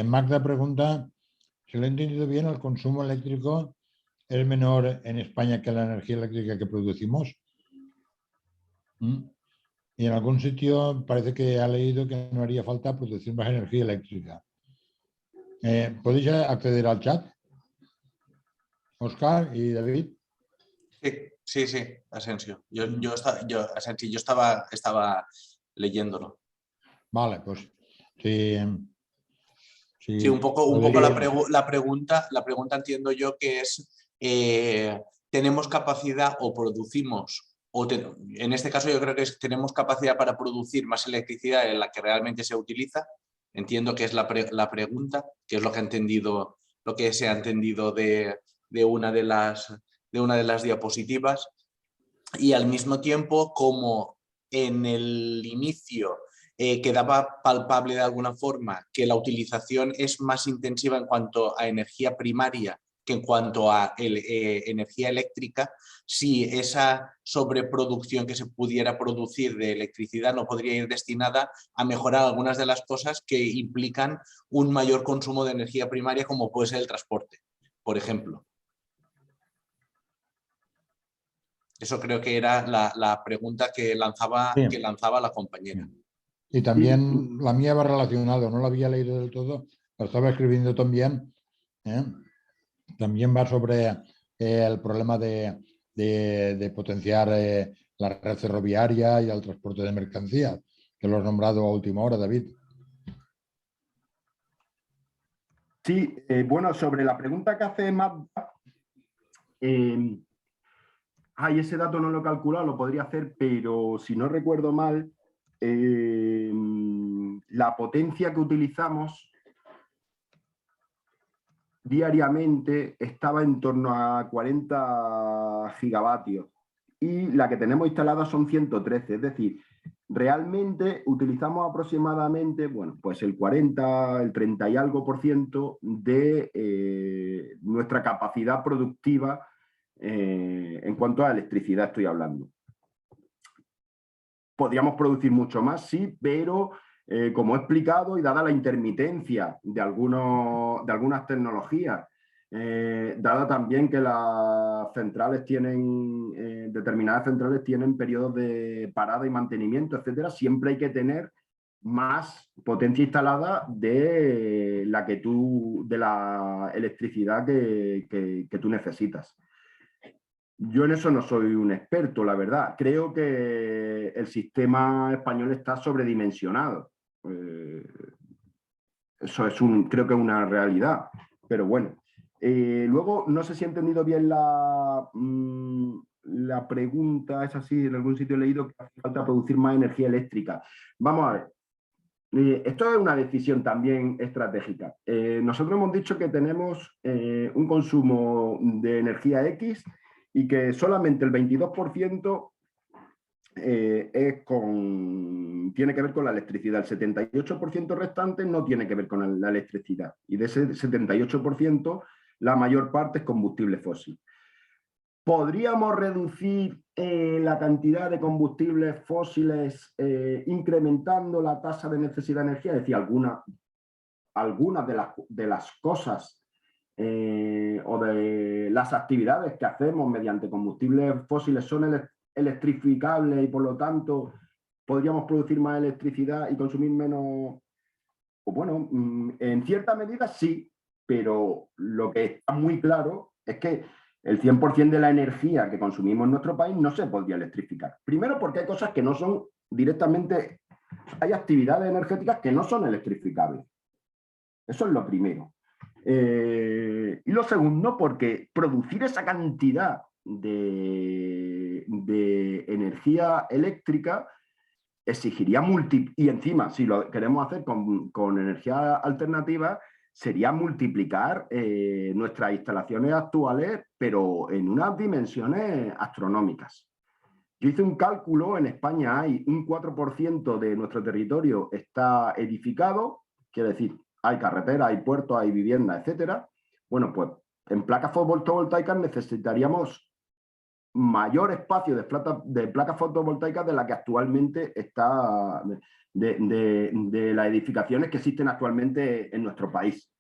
Magda pregunta, si lo he entendido bien, el consumo eléctrico es menor en España que la energía eléctrica que producimos. Y en algún sitio parece que ha leído que no haría falta producir más energía eléctrica. ¿Podéis acceder al chat? Óscar y David. Sí, Asensio. Yo estaba leyéndolo. Vale, pues sí. Sí, un poco la pregunta entiendo yo que es, ¿tenemos capacidad o producimos? En este caso yo creo que tenemos capacidad para producir más electricidad en la que realmente se utiliza. Entiendo que es la pregunta, que es lo que se ha entendido de una de las diapositivas. Y al mismo tiempo, como en el inicio quedaba palpable de alguna forma que la utilización es más intensiva en cuanto a energía primaria que en cuanto a energía eléctrica, si esa sobreproducción que se pudiera producir de electricidad no podría ir destinada a mejorar algunas de las cosas que implican un mayor consumo de energía primaria, como puede ser el transporte, por ejemplo. Eso creo que era la pregunta que lanzaba la compañera. Y también la mía va relacionado, no la había leído del todo, la estaba escribiendo también. También va sobre el problema de potenciar la red ferroviaria y el transporte de mercancías, que lo has nombrado a última hora, David. Sí, bueno, sobre la pregunta que hace Magda, ese dato no lo he calculado, lo podría hacer, pero si no recuerdo mal, la potencia que utilizamos diariamente estaba en torno a 40 gigavatios y la que tenemos instalada son 113, es decir, realmente utilizamos aproximadamente, bueno, pues el 40, el 30 y algo % de nuestra capacidad productiva en cuanto a electricidad estoy hablando. Podríamos producir mucho más, sí, pero como he explicado y dada la intermitencia de algunas tecnologías, dada también que las centrales tienen, determinadas centrales tienen periodos de parada y mantenimiento, etcétera, siempre hay que tener más potencia instalada de la electricidad que tú necesitas. Yo en eso no soy un experto, la verdad. Creo que el sistema español está sobredimensionado. Eso creo que es una realidad, pero bueno. Luego, no sé si he entendido bien la pregunta, es así, en algún sitio he leído que hace falta producir más energía eléctrica. Vamos a ver. Esto es una decisión también estratégica. Nosotros hemos dicho que tenemos un consumo de energía X y que solamente el 22% tiene que ver con la electricidad. El 78% restante no tiene que ver con la electricidad. Y de ese 78%, la mayor parte es combustible fósil. ¿Podríamos reducir la cantidad de combustibles fósiles incrementando la tasa de necesidad de energía? Es decir, algunas de las cosas o de las actividades que hacemos mediante combustibles fósiles son electrificables y por lo tanto podríamos producir más electricidad y consumir menos. Pues bueno, en cierta medida sí, pero lo que está muy claro es que el 100% de la energía que consumimos en nuestro país no se podría electrificar. Primero porque hay cosas que no son directamente, hay actividades energéticas que no son electrificables. Eso es lo primero. Y lo segundo, porque producir esa cantidad de energía eléctrica exigiría y encima, si lo queremos hacer con energía alternativa, sería multiplicar nuestras instalaciones actuales, pero en unas dimensiones astronómicas. Yo hice un cálculo, en España hay un 4% de nuestro territorio está edificado, quiere decir, hay carreteras, hay puertos, hay viviendas, etcétera. Bueno, pues en placas fotovoltaicas necesitaríamos mayor espacio de placas fotovoltaicas de la que actualmente está, de las edificaciones que existen actualmente en nuestro país.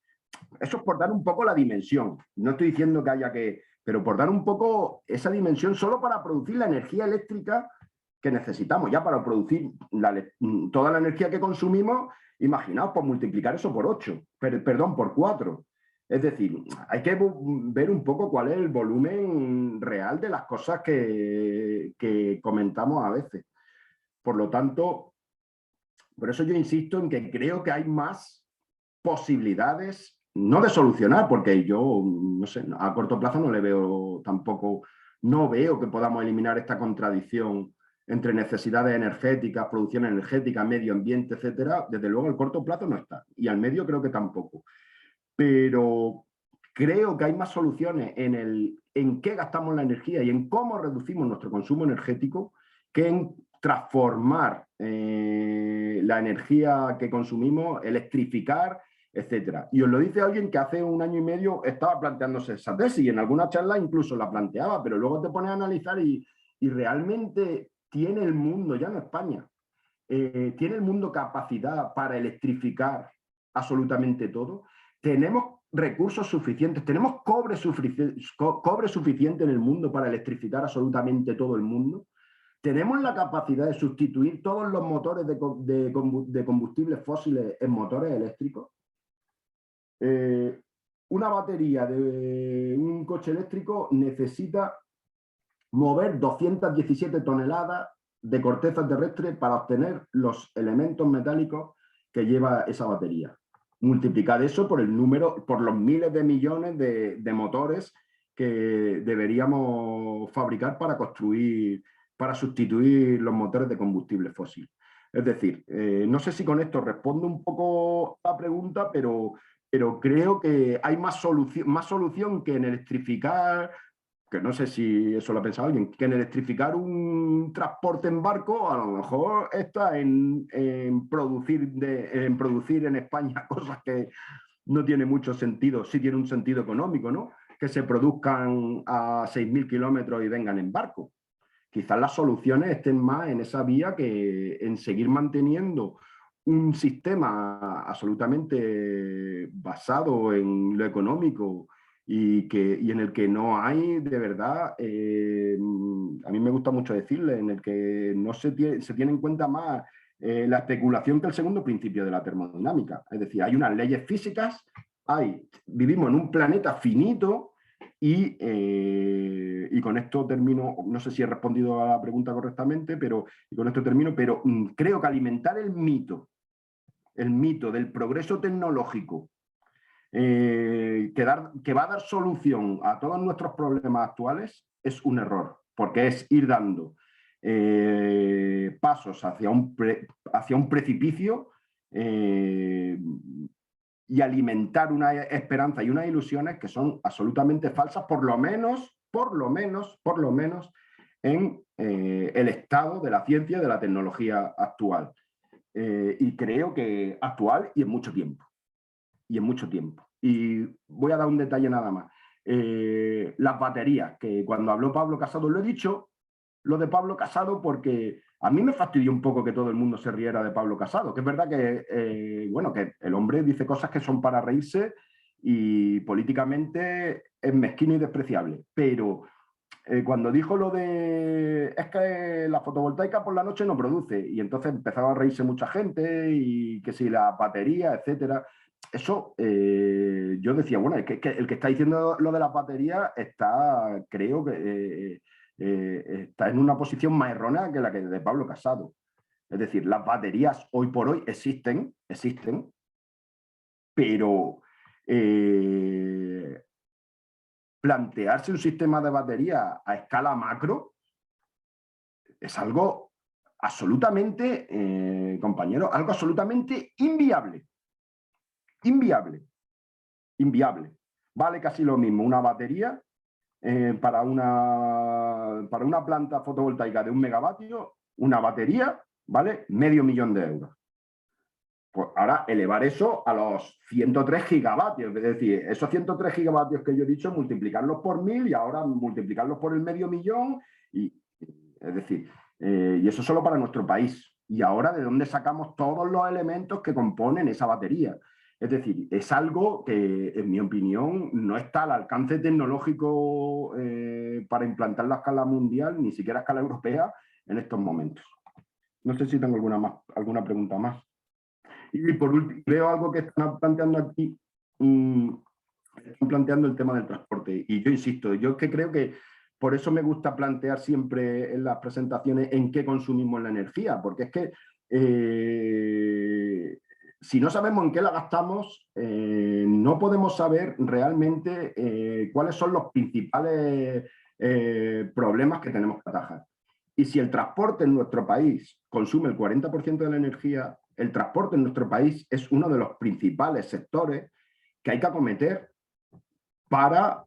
Eso es por dar un poco la dimensión. No estoy diciendo que haya que, pero por dar un poco esa dimensión solo para producir la energía eléctrica que necesitamos, ya para producir toda la energía que consumimos, imaginaos, por multiplicar eso por 8, perdón, por 4. Es decir, hay que ver un poco cuál es el volumen real de las cosas que comentamos a veces. Por lo tanto, por eso yo insisto en que creo que hay más posibilidades, no de solucionar, porque yo, no sé, a corto plazo no le veo tampoco, no veo que podamos eliminar esta contradicción entre necesidades energéticas, producción energética, medio ambiente, etcétera. Desde luego, al corto plazo no está, y al medio creo que tampoco. Pero creo que hay más soluciones en qué gastamos la energía y en cómo reducimos nuestro consumo energético que en transformar la energía que consumimos, electrificar, etcétera. Y os lo dice alguien que hace 1 año y medio estaba planteándose esa tesis y en alguna charla incluso la planteaba, pero luego te pones a analizar y realmente tiene el mundo, ya no España, tiene el mundo capacidad para electrificar absolutamente todo. Tenemos recursos suficientes, tenemos cobre suficiente en el mundo para electrificar absolutamente todo el mundo. Tenemos la capacidad de sustituir todos los motores de combustibles fósiles en motores eléctricos. Una batería de un coche eléctrico necesita mover 217 toneladas de corteza terrestre para obtener los elementos metálicos que lleva esa batería. Multiplicar eso por el número, por los miles de millones de motores que deberíamos fabricar para sustituir los motores de combustible fósil. Es decir, no sé si con esto respondo un poco a la pregunta, pero creo que hay más solución que en electrificar que no sé si eso lo ha pensado alguien, que en electrificar un transporte en barco a lo mejor está en producir en España cosas que no tiene mucho sentido, sí tiene un sentido económico, ¿no? Que se produzcan a 6.000 kilómetros y vengan en barco. Quizás las soluciones estén más en esa vía que en seguir manteniendo un sistema absolutamente basado en lo económico y en el que no hay, de verdad, a mí me gusta mucho decirle, en el que no se tiene en cuenta más la especulación que el segundo principio de la termodinámica. Es decir, hay unas leyes físicas, vivimos en un planeta finito y con esto termino, no sé si he respondido a la pregunta correctamente, pero con esto termino, pero creo que alimentar el mito del progreso tecnológico que va a dar solución a todos nuestros problemas actuales es un error, porque es ir dando pasos hacia un precipicio y alimentar una esperanza y unas ilusiones que son absolutamente falsas, por lo menos en el estado de la ciencia y de la tecnología actual. Y creo que actual y en mucho tiempo. Y voy a dar un detalle nada más. Las baterías, que cuando habló Pablo Casado, lo he dicho, lo de Pablo Casado, porque a mí me fastidió un poco que todo el mundo se riera de Pablo Casado, que es verdad que, bueno, que el hombre dice cosas que son para reírse y políticamente es mezquino y despreciable, pero cuando dijo lo de es que la fotovoltaica por la noche no produce, y entonces empezaba a reírse mucha gente y que si la batería, etcétera. Eso yo decía, bueno, es que el que está diciendo lo de las baterías está, creo que está en una posición más errónea que la que de Pablo Casado. Es decir, las baterías hoy por hoy existen, pero plantearse un sistema de batería a escala macro es algo absolutamente, compañeros, algo absolutamente inviable. Inviable. Vale casi lo mismo una batería para una planta fotovoltaica de 1 megavatio, una batería vale $500.000. Pues ahora elevar eso a los 103 gigavatios, es decir, esos 103 gigavatios que yo he dicho, multiplicarlos por 1000 y ahora multiplicarlos por el $500.000, es decir, y eso solo para nuestro país. Y ahora, ¿de dónde sacamos todos los elementos que componen esa batería? Es decir, es algo que, en mi opinión, no está al alcance tecnológico para implantarlo a escala mundial, ni siquiera a escala europea, en estos momentos. No sé si tengo alguna pregunta más. Y por último, veo algo que están planteando aquí, están planteando el tema del transporte. Y yo insisto, yo es que creo que por eso me gusta plantear siempre en las presentaciones en qué consumimos la energía, porque es que si no sabemos en qué la gastamos, no podemos saber realmente cuáles son los principales problemas que tenemos que atajar. Y si el transporte en nuestro país consume el 40% de la energía, el transporte en nuestro país es uno de los principales sectores que hay que acometer para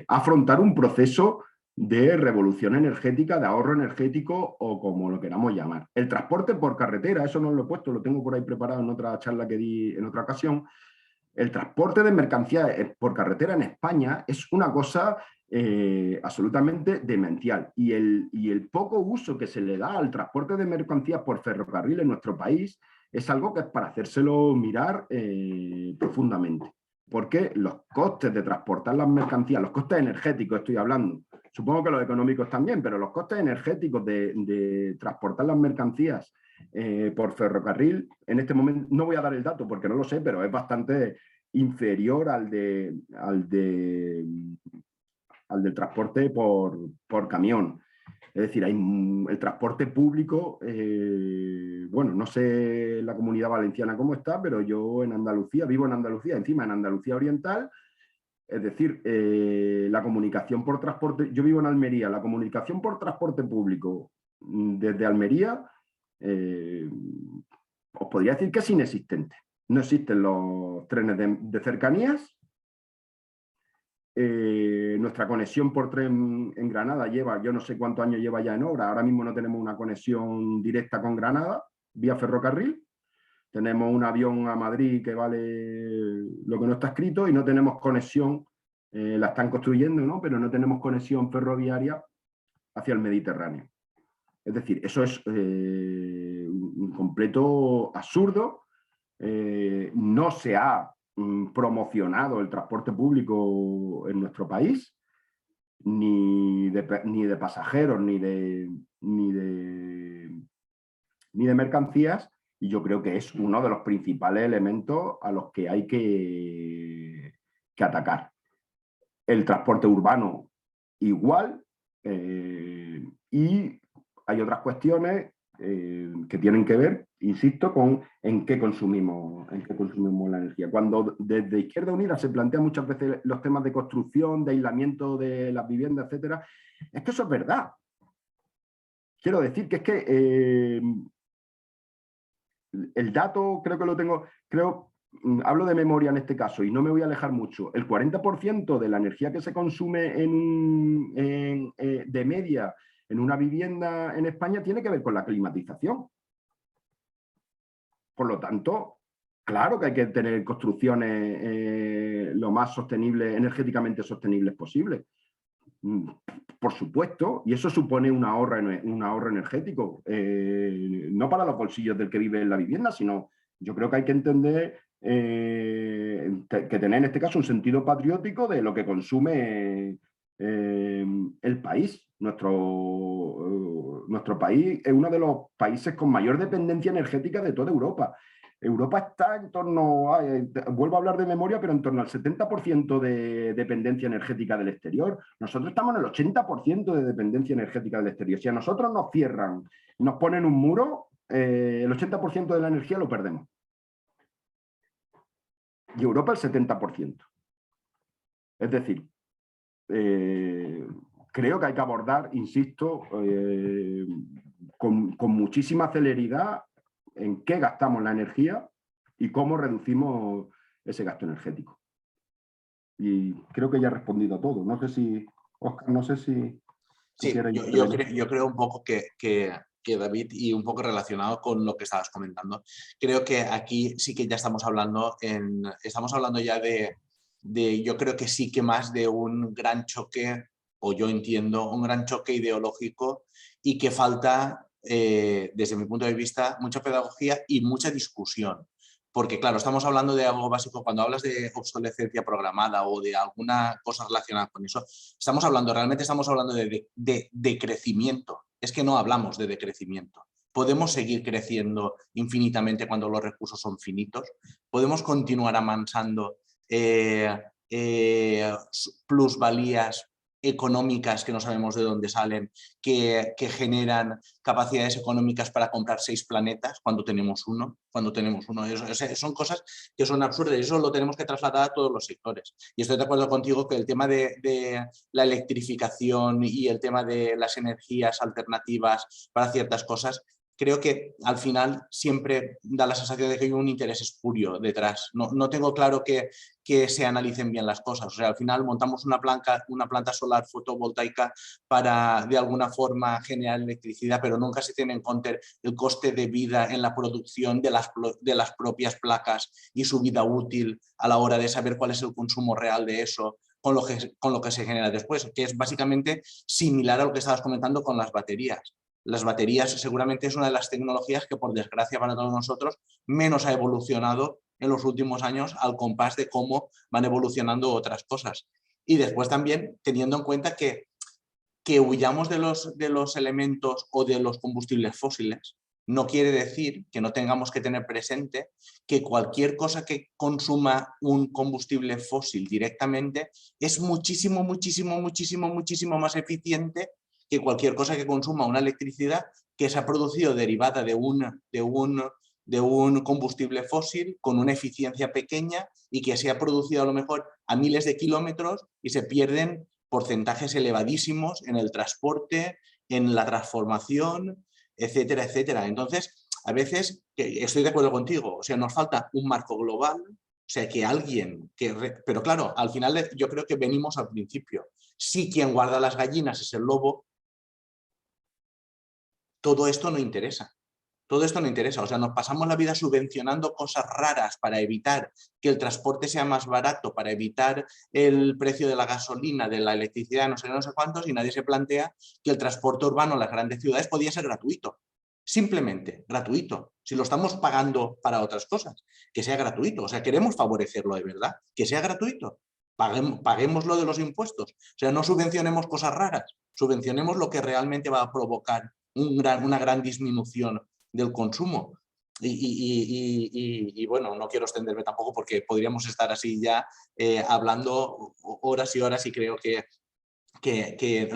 afrontar un proceso de revolución energética, de ahorro energético o como lo queramos llamar. El transporte por carretera, eso no lo he puesto, lo tengo por ahí preparado en otra charla que di en otra ocasión. El transporte de mercancías por carretera en España es una cosa absolutamente demencial. Y el poco uso que se le da al transporte de mercancías por ferrocarril en nuestro país es algo que es para hacérselo mirar profundamente. Porque los costes de transportar las mercancías, los costes energéticos estoy hablando, supongo que los económicos también, pero los costes energéticos de transportar las mercancías por ferrocarril, en este momento, no voy a dar el dato porque no lo sé, pero es bastante inferior al del transporte por camión. Es decir, el transporte público, bueno, no sé la Comunidad Valenciana cómo está, pero yo en Andalucía, vivo en Andalucía, encima en Andalucía Oriental, es decir, la comunicación por transporte, yo vivo en Almería, la comunicación por transporte público desde Almería, os podría decir que es inexistente. No existen los trenes de cercanías nuestra conexión por tren en Granada lleva, yo no sé cuántos años lleva ya en obra, ahora mismo no tenemos una conexión directa con Granada, vía ferrocarril. Tenemos un avión a Madrid que vale lo que no está escrito y no tenemos conexión, la están construyendo, ¿no? Pero no tenemos conexión ferroviaria hacia el Mediterráneo. Es decir, eso es un completo absurdo. No se ha promocionado el transporte público en nuestro país, ni de pasajeros, ni de mercancías, y yo creo que es uno de los principales elementos a los que hay que atacar. El transporte urbano igual, y hay otras cuestiones que tienen que ver, insisto, con en qué consumimos la energía. Cuando desde Izquierda Unida se plantean muchas veces los temas de construcción, de aislamiento de las viviendas, etcétera, es que eso es verdad. Quiero decir que es que el dato creo que lo tengo, hablo de memoria en este caso y no me voy a alejar mucho. El 40% de la energía que se consume de media en una vivienda en España tiene que ver con la climatización. Por lo tanto, claro que hay que tener construcciones lo más energéticamente sostenibles posible. Por supuesto, y eso supone un ahorro energético, no para los bolsillos del que vive en la vivienda, sino yo creo que hay que entender que tener en este caso un sentido patriótico de lo que consume el país. Nuestro país es uno de los países con mayor dependencia energética de toda Europa. Europa está en torno, vuelvo a hablar de memoria, pero en torno al 70% de dependencia energética del exterior. Nosotros estamos en el 80% de dependencia energética del exterior. Si a nosotros nos cierran, nos ponen un muro, el 80% de la energía lo perdemos. Y Europa el 70%. Es decir, creo que hay que abordar, insisto, con muchísima celeridad en qué gastamos la energía y cómo reducimos ese gasto energético. Y creo que ya he respondido a todo. No sé si, Óscar, no sé si... Sí, yo creo un poco que David, y un poco relacionado con lo que estabas comentando, creo que aquí sí que ya estamos hablando ya de yo creo que sí que más de un gran choque, o yo entiendo, un gran choque ideológico, y que falta, desde mi punto de vista, mucha pedagogía y mucha discusión. Porque claro, estamos hablando de algo básico. Cuando hablas de obsolescencia programada o de alguna cosa relacionada con eso, realmente estamos hablando de crecimiento. Es que no hablamos de decrecimiento. Podemos seguir creciendo infinitamente cuando los recursos son finitos. Podemos continuar amansando plusvalías económicas que no sabemos de dónde salen, que generan capacidades económicas para comprar 6 planetas cuando tenemos uno. Son cosas que son absurdas y eso lo tenemos que trasladar a todos los sectores. Y estoy de acuerdo contigo que el tema de la electrificación y el tema de las energías alternativas para ciertas cosas, creo que al final siempre da la sensación de que hay un interés espurio detrás. No tengo claro que se analicen bien las cosas. O sea, al final montamos una planta solar fotovoltaica para de alguna forma generar electricidad, pero nunca se tiene en cuenta el coste de vida en la producción de las propias placas y su vida útil a la hora de saber cuál es el consumo real de eso con lo que se genera después, que es básicamente similar a lo que estabas comentando con las baterías. Las baterías seguramente es una de las tecnologías que, por desgracia para todos nosotros, menos ha evolucionado en los últimos años al compás de cómo van evolucionando otras cosas. Y después también teniendo en cuenta que huyamos de los elementos o de los combustibles fósiles, no quiere decir que no tengamos que tener presente que cualquier cosa que consuma un combustible fósil directamente es muchísimo, muchísimo, muchísimo, muchísimo más eficiente que cualquier cosa que consuma una electricidad que se ha producido derivada de un combustible fósil con una eficiencia pequeña y que se ha producido a lo mejor a miles de kilómetros y se pierden porcentajes elevadísimos en el transporte, en la transformación, etcétera, etcétera. Entonces, a veces, estoy de acuerdo contigo, o sea, nos falta un marco global, sea, que alguien... Pero claro, al final yo creo que venimos al principio. Si quien guarda las gallinas es el lobo, todo esto no interesa. Todo esto no interesa, o sea, nos pasamos la vida subvencionando cosas raras para evitar que el transporte sea más barato, para evitar el precio de la gasolina, de la electricidad, no sé cuántos, y nadie se plantea que el transporte urbano en las grandes ciudades podía ser gratuito. Simplemente gratuito. Si lo estamos pagando para otras cosas, que sea gratuito. O sea, queremos favorecerlo de verdad, que sea gratuito. Paguémoslo de los impuestos. O sea, no subvencionemos cosas raras, subvencionemos lo que realmente va a provocar una gran disminución del consumo. Y bueno, no quiero extenderme tampoco porque podríamos estar así ya hablando horas y horas y creo que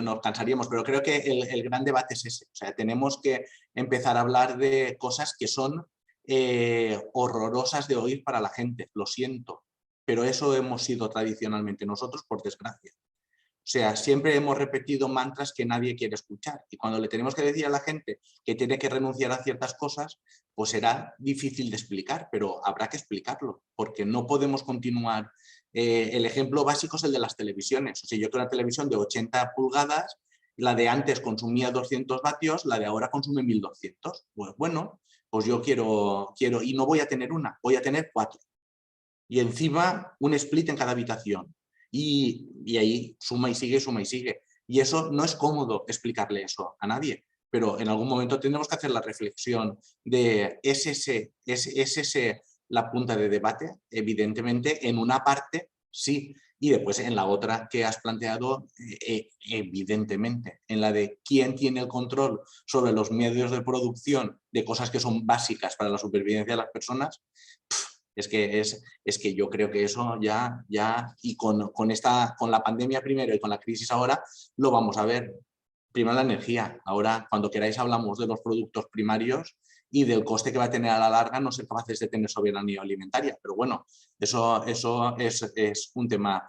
nos cansaríamos, pero creo que el gran debate es ese. O sea, tenemos que empezar a hablar de cosas que son horrorosas de oír para la gente, lo siento, pero eso hemos sido tradicionalmente nosotros, por desgracia. O sea, siempre hemos repetido mantras que nadie quiere escuchar y cuando le tenemos que decir a la gente que tiene que renunciar a ciertas cosas, pues será difícil de explicar, pero habrá que explicarlo, porque no podemos continuar. El ejemplo básico es el de las televisiones. O sea, yo tengo una televisión de 80 pulgadas, la de antes consumía 200 vatios, la de ahora consume 1200. Pues bueno, pues yo quiero y no voy a tener una, voy a tener 4. Y encima un split en cada habitación. Y ahí suma y sigue, suma y sigue. Y eso no es cómodo explicarle eso a nadie, pero en algún momento tendremos que hacer la reflexión de ¿es ese la punta de debate? Evidentemente, en una parte sí, y después en la otra que has planteado, evidentemente, en la de quién tiene el control sobre los medios de producción de cosas que son básicas para la supervivencia de las personas. Es que yo creo que eso ya y con la pandemia primero y con la crisis ahora, lo vamos a ver. Primero la energía, ahora cuando queráis hablamos de los productos primarios y del coste que va a tener a la larga no ser capaces de tener soberanía alimentaria. Pero bueno, eso es un tema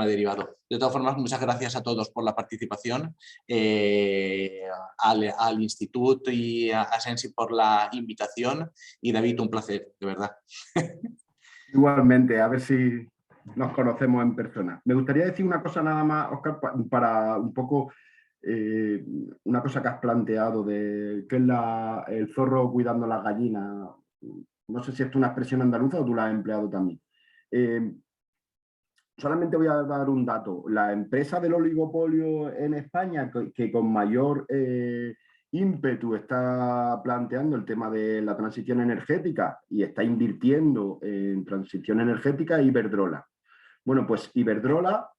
derivado. De todas formas, muchas gracias a todos por la participación, al Instituto y a Sensi por la invitación y David, un placer, de verdad. Igualmente, a ver si nos conocemos en persona. Me gustaría decir una cosa nada más, Óscar, para un poco una cosa que has planteado de qué es el zorro cuidando las gallinas. No sé si es una expresión andaluza o tú la has empleado también. Solamente voy a dar un dato. La empresa del oligopolio en España que con mayor ímpetu está planteando el tema de la transición energética y está invirtiendo en transición energética, Iberdrola. Bueno, pues Iberdrola,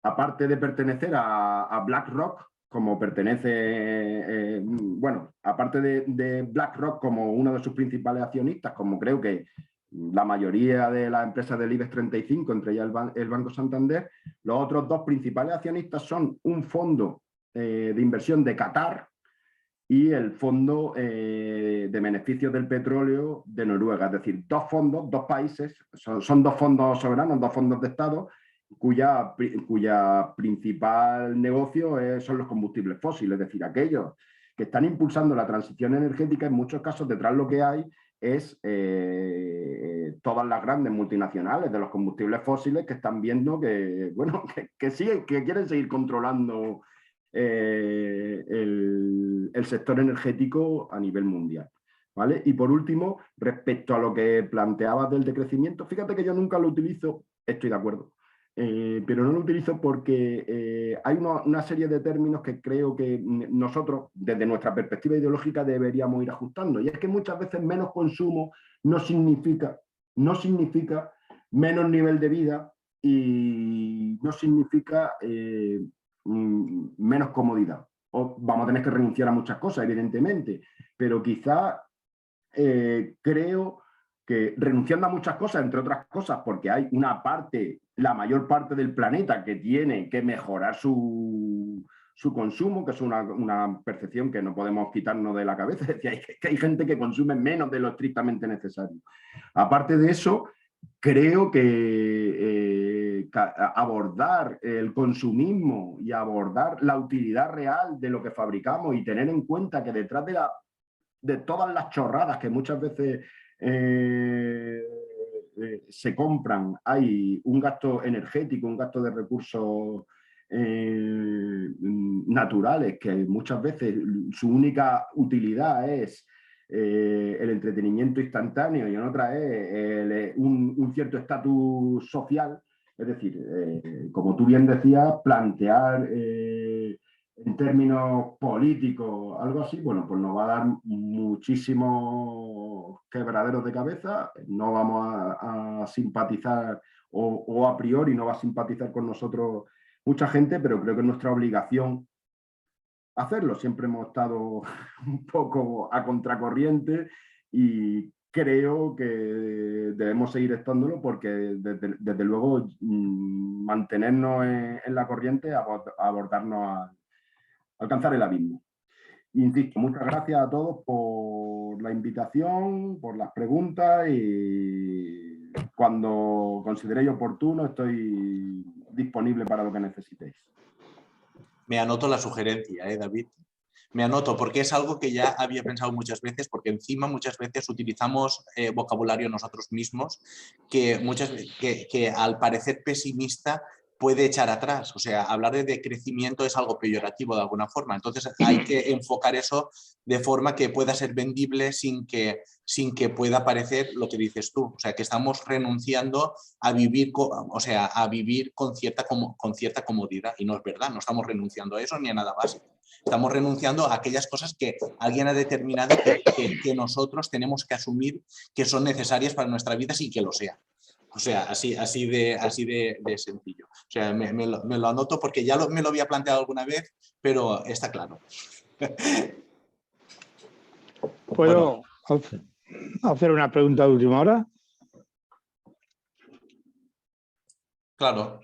aparte de pertenecer a BlackRock, como pertenece, bueno, aparte de BlackRock como uno de sus principales accionistas, como creo que la mayoría de las empresas del IBEX 35, entre ellas el Banco Santander, los otros dos principales accionistas son un fondo de inversión de Qatar y el Fondo de Beneficios del Petróleo de Noruega. Es decir, dos fondos, dos países, son dos fondos soberanos, dos fondos de Estado, cuya principal negocio son los combustibles fósiles, es decir, aquellos que están impulsando la transición energética. En muchos casos detrás lo que hay es todas las grandes multinacionales de los combustibles fósiles que están viendo que, bueno, que quieren seguir controlando el sector energético a nivel mundial. ¿Vale? Y por último, respecto a lo que planteabas del decrecimiento, fíjate que yo nunca lo utilizo, estoy de acuerdo, pero no lo utilizo porque hay una serie de términos que creo que nosotros, desde nuestra perspectiva ideológica, deberíamos ir ajustando. Y es que muchas veces menos consumo no significa menos nivel de vida y no significa menos comodidad. O vamos a tener que renunciar a muchas cosas, evidentemente, pero quizá creo que renunciando a muchas cosas, entre otras cosas, porque hay una parte, la mayor parte del planeta que tiene que mejorar su consumo, que es una percepción que no podemos quitarnos de la cabeza, es decir, que hay gente que consume menos de lo estrictamente necesario. Aparte de eso, creo que abordar el consumismo y abordar la utilidad real de lo que fabricamos y tener en cuenta que detrás de todas las chorradas que muchas veces se compran, hay un gasto energético, un gasto de recursos naturales, que muchas veces su única utilidad es el entretenimiento instantáneo y en otra es un cierto estatus social. Es decir, como tú bien decías, plantear en términos políticos algo así, bueno, pues nos va a dar muchísimos quebraderos de cabeza, no vamos a simpatizar o a priori no va a simpatizar con nosotros mucha gente, pero creo que es nuestra obligación hacerlo. Siempre hemos estado un poco a contracorriente y creo que debemos seguir estándolo porque desde luego mantenernos en la corriente, abordarnos a alcanzar el abismo. Insisto, muchas gracias a todos por la invitación, por las preguntas y cuando consideréis oportuno estoy disponible para lo que necesitéis. Me anoto la sugerencia, David. Me anoto porque es algo que ya había pensado muchas veces, porque encima muchas veces utilizamos vocabulario nosotros mismos que al parecer pesimista puede echar atrás. O sea, hablar de decrecimiento es algo peyorativo de alguna forma. Entonces hay que enfocar eso de forma que pueda ser vendible sin que pueda parecer lo que dices tú. O sea, que estamos renunciando a vivir, a vivir con cierta comodidad. Y no es verdad, no estamos renunciando a eso ni a nada básico. Estamos renunciando a aquellas cosas que alguien ha determinado que nosotros tenemos que asumir que son necesarias para nuestra vida sin que lo sea. O sea, así de sencillo. O sea, me lo anoto porque ya me lo había planteado alguna vez, pero está claro. ¿Puedo hacer una pregunta de última hora? Claro.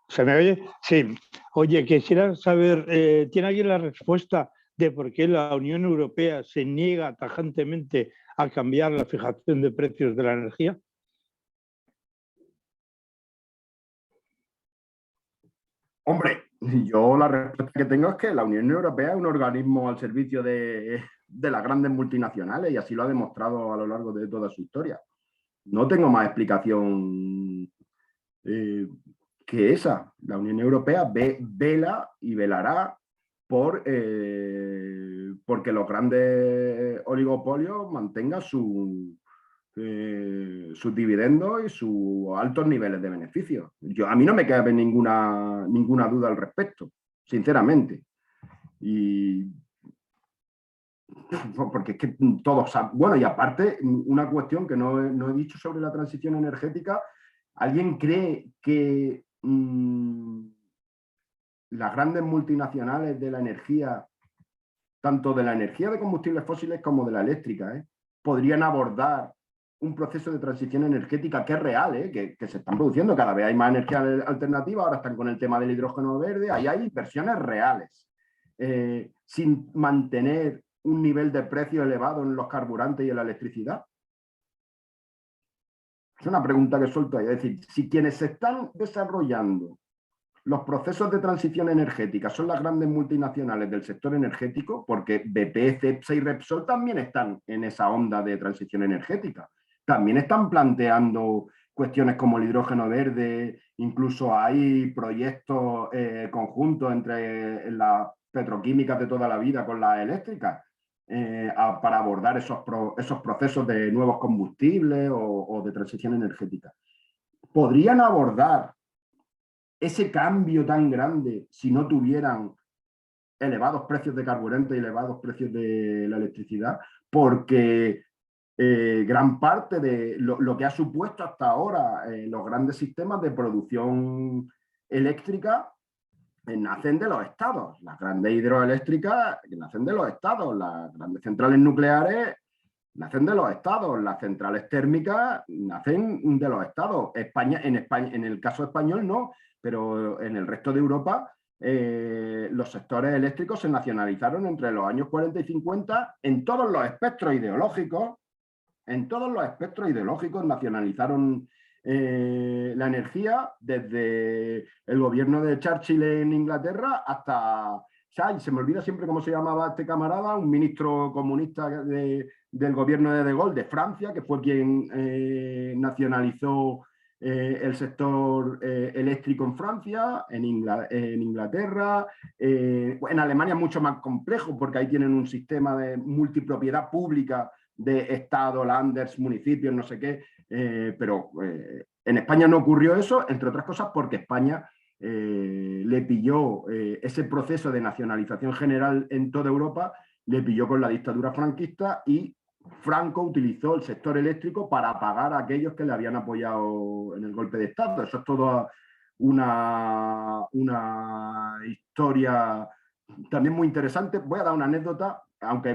¿Se me oye? Sí. Oye, quisiera saber, ¿tiene alguien la respuesta de por qué la Unión Europea se niega tajantemente a cambiar la fijación de precios de la energía? Hombre, yo la respuesta que tengo es que la Unión Europea es un organismo al servicio de las grandes multinacionales y así lo ha demostrado a lo largo de toda su historia. No tengo más explicación que esa. La Unión Europea vela y velará porque los grandes oligopolios mantengan sus dividendos y sus altos niveles de beneficios. A mí no me cabe ninguna duda al respecto, sinceramente. Porque es que todos... Bueno, y aparte, una cuestión que no he dicho sobre la transición energética, ¿alguien cree que las grandes multinacionales de la energía, tanto de la energía de combustibles fósiles como de la eléctrica, podrían abordar un proceso de transición energética que es real, que se están produciendo? Cada vez hay más energía alternativa, ahora están con el tema del hidrógeno verde, ahí hay inversiones reales, sin mantener un nivel de precio elevado en los carburantes y en la electricidad. Es una pregunta que suelto ahí. Es decir, si quienes se están desarrollando los procesos de transición energética son las grandes multinacionales del sector energético, porque BP, Cepsa y Repsol también están en esa onda de transición energética. También están planteando cuestiones como el hidrógeno verde, incluso hay proyectos conjuntos entre las petroquímicas de toda la vida con las eléctricas para abordar esos procesos de nuevos combustibles o de transición energética. ¿Podrían abordar ese cambio tan grande si no tuvieran elevados precios de carburante y elevados precios de la electricidad? Porque gran parte de lo que ha supuesto hasta ahora los grandes sistemas de producción eléctrica nacen de los estados. Las grandes hidroeléctricas nacen de los estados, las grandes centrales nucleares nacen de los estados, las centrales térmicas nacen de los estados. En el caso español no, pero en el resto de Europa los sectores eléctricos se nacionalizaron entre los años 40 y 50 en todos los espectros ideológicos. En todos los espectros ideológicos nacionalizaron la energía, desde el gobierno de Churchill en Inglaterra hasta... Se me olvida siempre cómo se llamaba este camarada, un ministro comunista de del gobierno de Gaulle de Francia, que fue quien nacionalizó el sector eléctrico en Francia, en Inglaterra. En Alemania es mucho más complejo porque ahí tienen un sistema de multipropiedad pública de Estado, Landers, municipios, no sé qué, pero en España no ocurrió eso, entre otras cosas porque España le pilló ese proceso de nacionalización general en toda Europa, le pilló con la dictadura franquista y Franco utilizó el sector eléctrico para pagar a aquellos que le habían apoyado en el golpe de Estado. Eso es toda una historia también muy interesante. Voy a dar una anécdota, aunque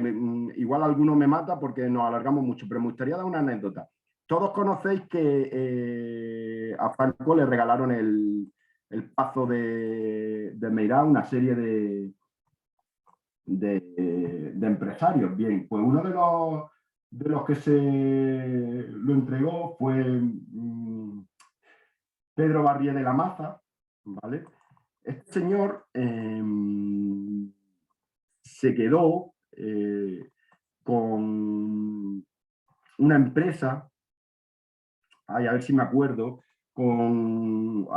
igual alguno me mata porque nos alargamos mucho, pero me gustaría dar una anécdota. Todos conocéis que a Franco le regalaron el Pazo de Meirás, una serie de empresarios. Bien, pues uno de los que se lo entregó fue Pedro Barrié de la Maza, ¿vale? Este señor se quedó con una empresa, a ver si me acuerdo, con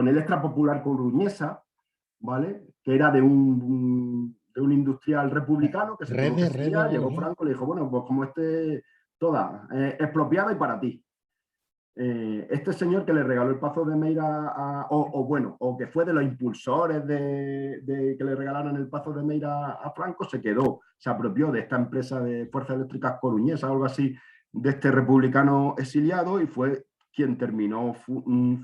Electra Popular Coruñesa, ¿vale? Que era de un industrial republicano que se tuvo que exiliar, llegó Franco y le dijo, bueno, pues como toda expropiada y para ti. Este señor que le regaló el Pazo de Meira, o que fue de los impulsores de que le regalaron el Pazo de Meira a Franco, se apropió de esta empresa de Fuerzas Eléctricas Coruñesa o algo así, de este republicano exiliado, y fue quien terminó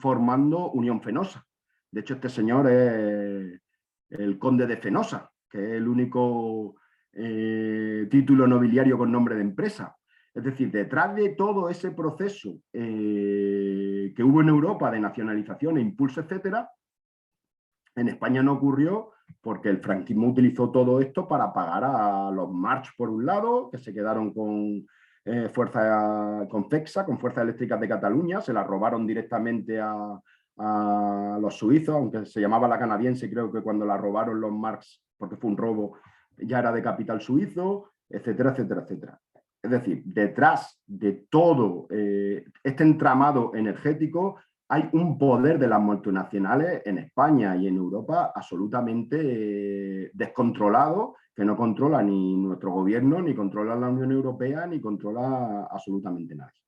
formando Unión Fenosa. De hecho, este señor es el conde de Fenosa, que es el único título nobiliario con nombre de empresa. Es decir, detrás de todo ese proceso que hubo en Europa de nacionalización e impulso, etcétera, en España no ocurrió porque el franquismo utilizó todo esto para pagar a los March, por un lado, que se quedaron con FEXA, con Fuerzas Eléctricas de Cataluña, se la robaron directamente a los suizos, aunque se llamaba la canadiense, creo que cuando la robaron los Marx, porque fue un robo, ya era de capital suizo, etcétera, etcétera, etcétera. Es decir, detrás de todo este entramado energético hay un poder de las multinacionales en España y en Europa absolutamente descontrolado, que no controla ni nuestro gobierno, ni controla la Unión Europea, ni controla absolutamente nadie.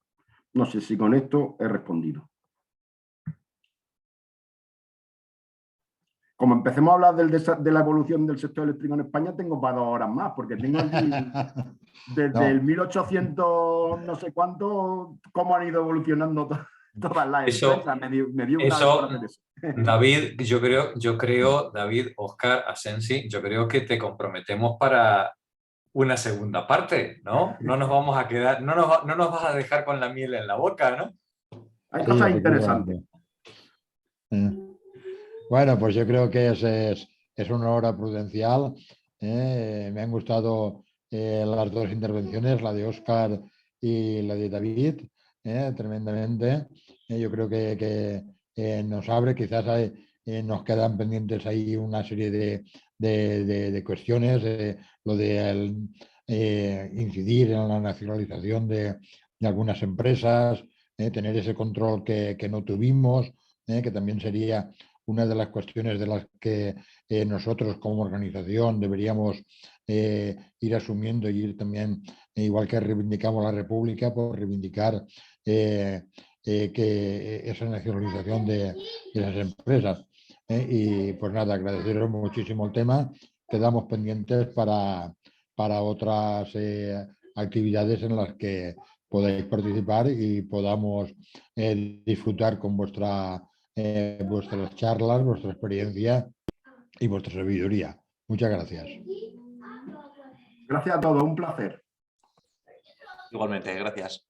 No sé si con esto he respondido. Como empecemos a hablar de la evolución del sector eléctrico en España, tengo para 2 horas más, porque tengo aquí desde el 1800 no sé cuánto, cómo han ido evolucionando todas las empresas. Me dio una eso, David, yo creo, David, Óscar, Asensi, yo creo que te comprometemos para una segunda parte, ¿no? No nos vamos a quedar, no nos vas a dejar con la miel en la boca, ¿no? Hay cosas interesantes. Bueno, pues yo creo que es una hora prudencial. Me han gustado las 2 intervenciones, la de Óscar y la de David, tremendamente. Yo creo que nos abre, quizás nos quedan pendientes ahí una serie de cuestiones, lo de incidir en la nacionalización de algunas empresas, tener ese control que no tuvimos, que también sería una de las cuestiones de las que nosotros como organización deberíamos ir asumiendo y ir también, igual que reivindicamos la República, por reivindicar que esa nacionalización de esas empresas. Y pues nada, agradeceros muchísimo el tema. Quedamos pendientes para otras actividades en las que podáis participar y podamos disfrutar con vuestras charlas, vuestra experiencia y vuestra sabiduría. Muchas gracias. Gracias a todos, un placer. Igualmente, gracias.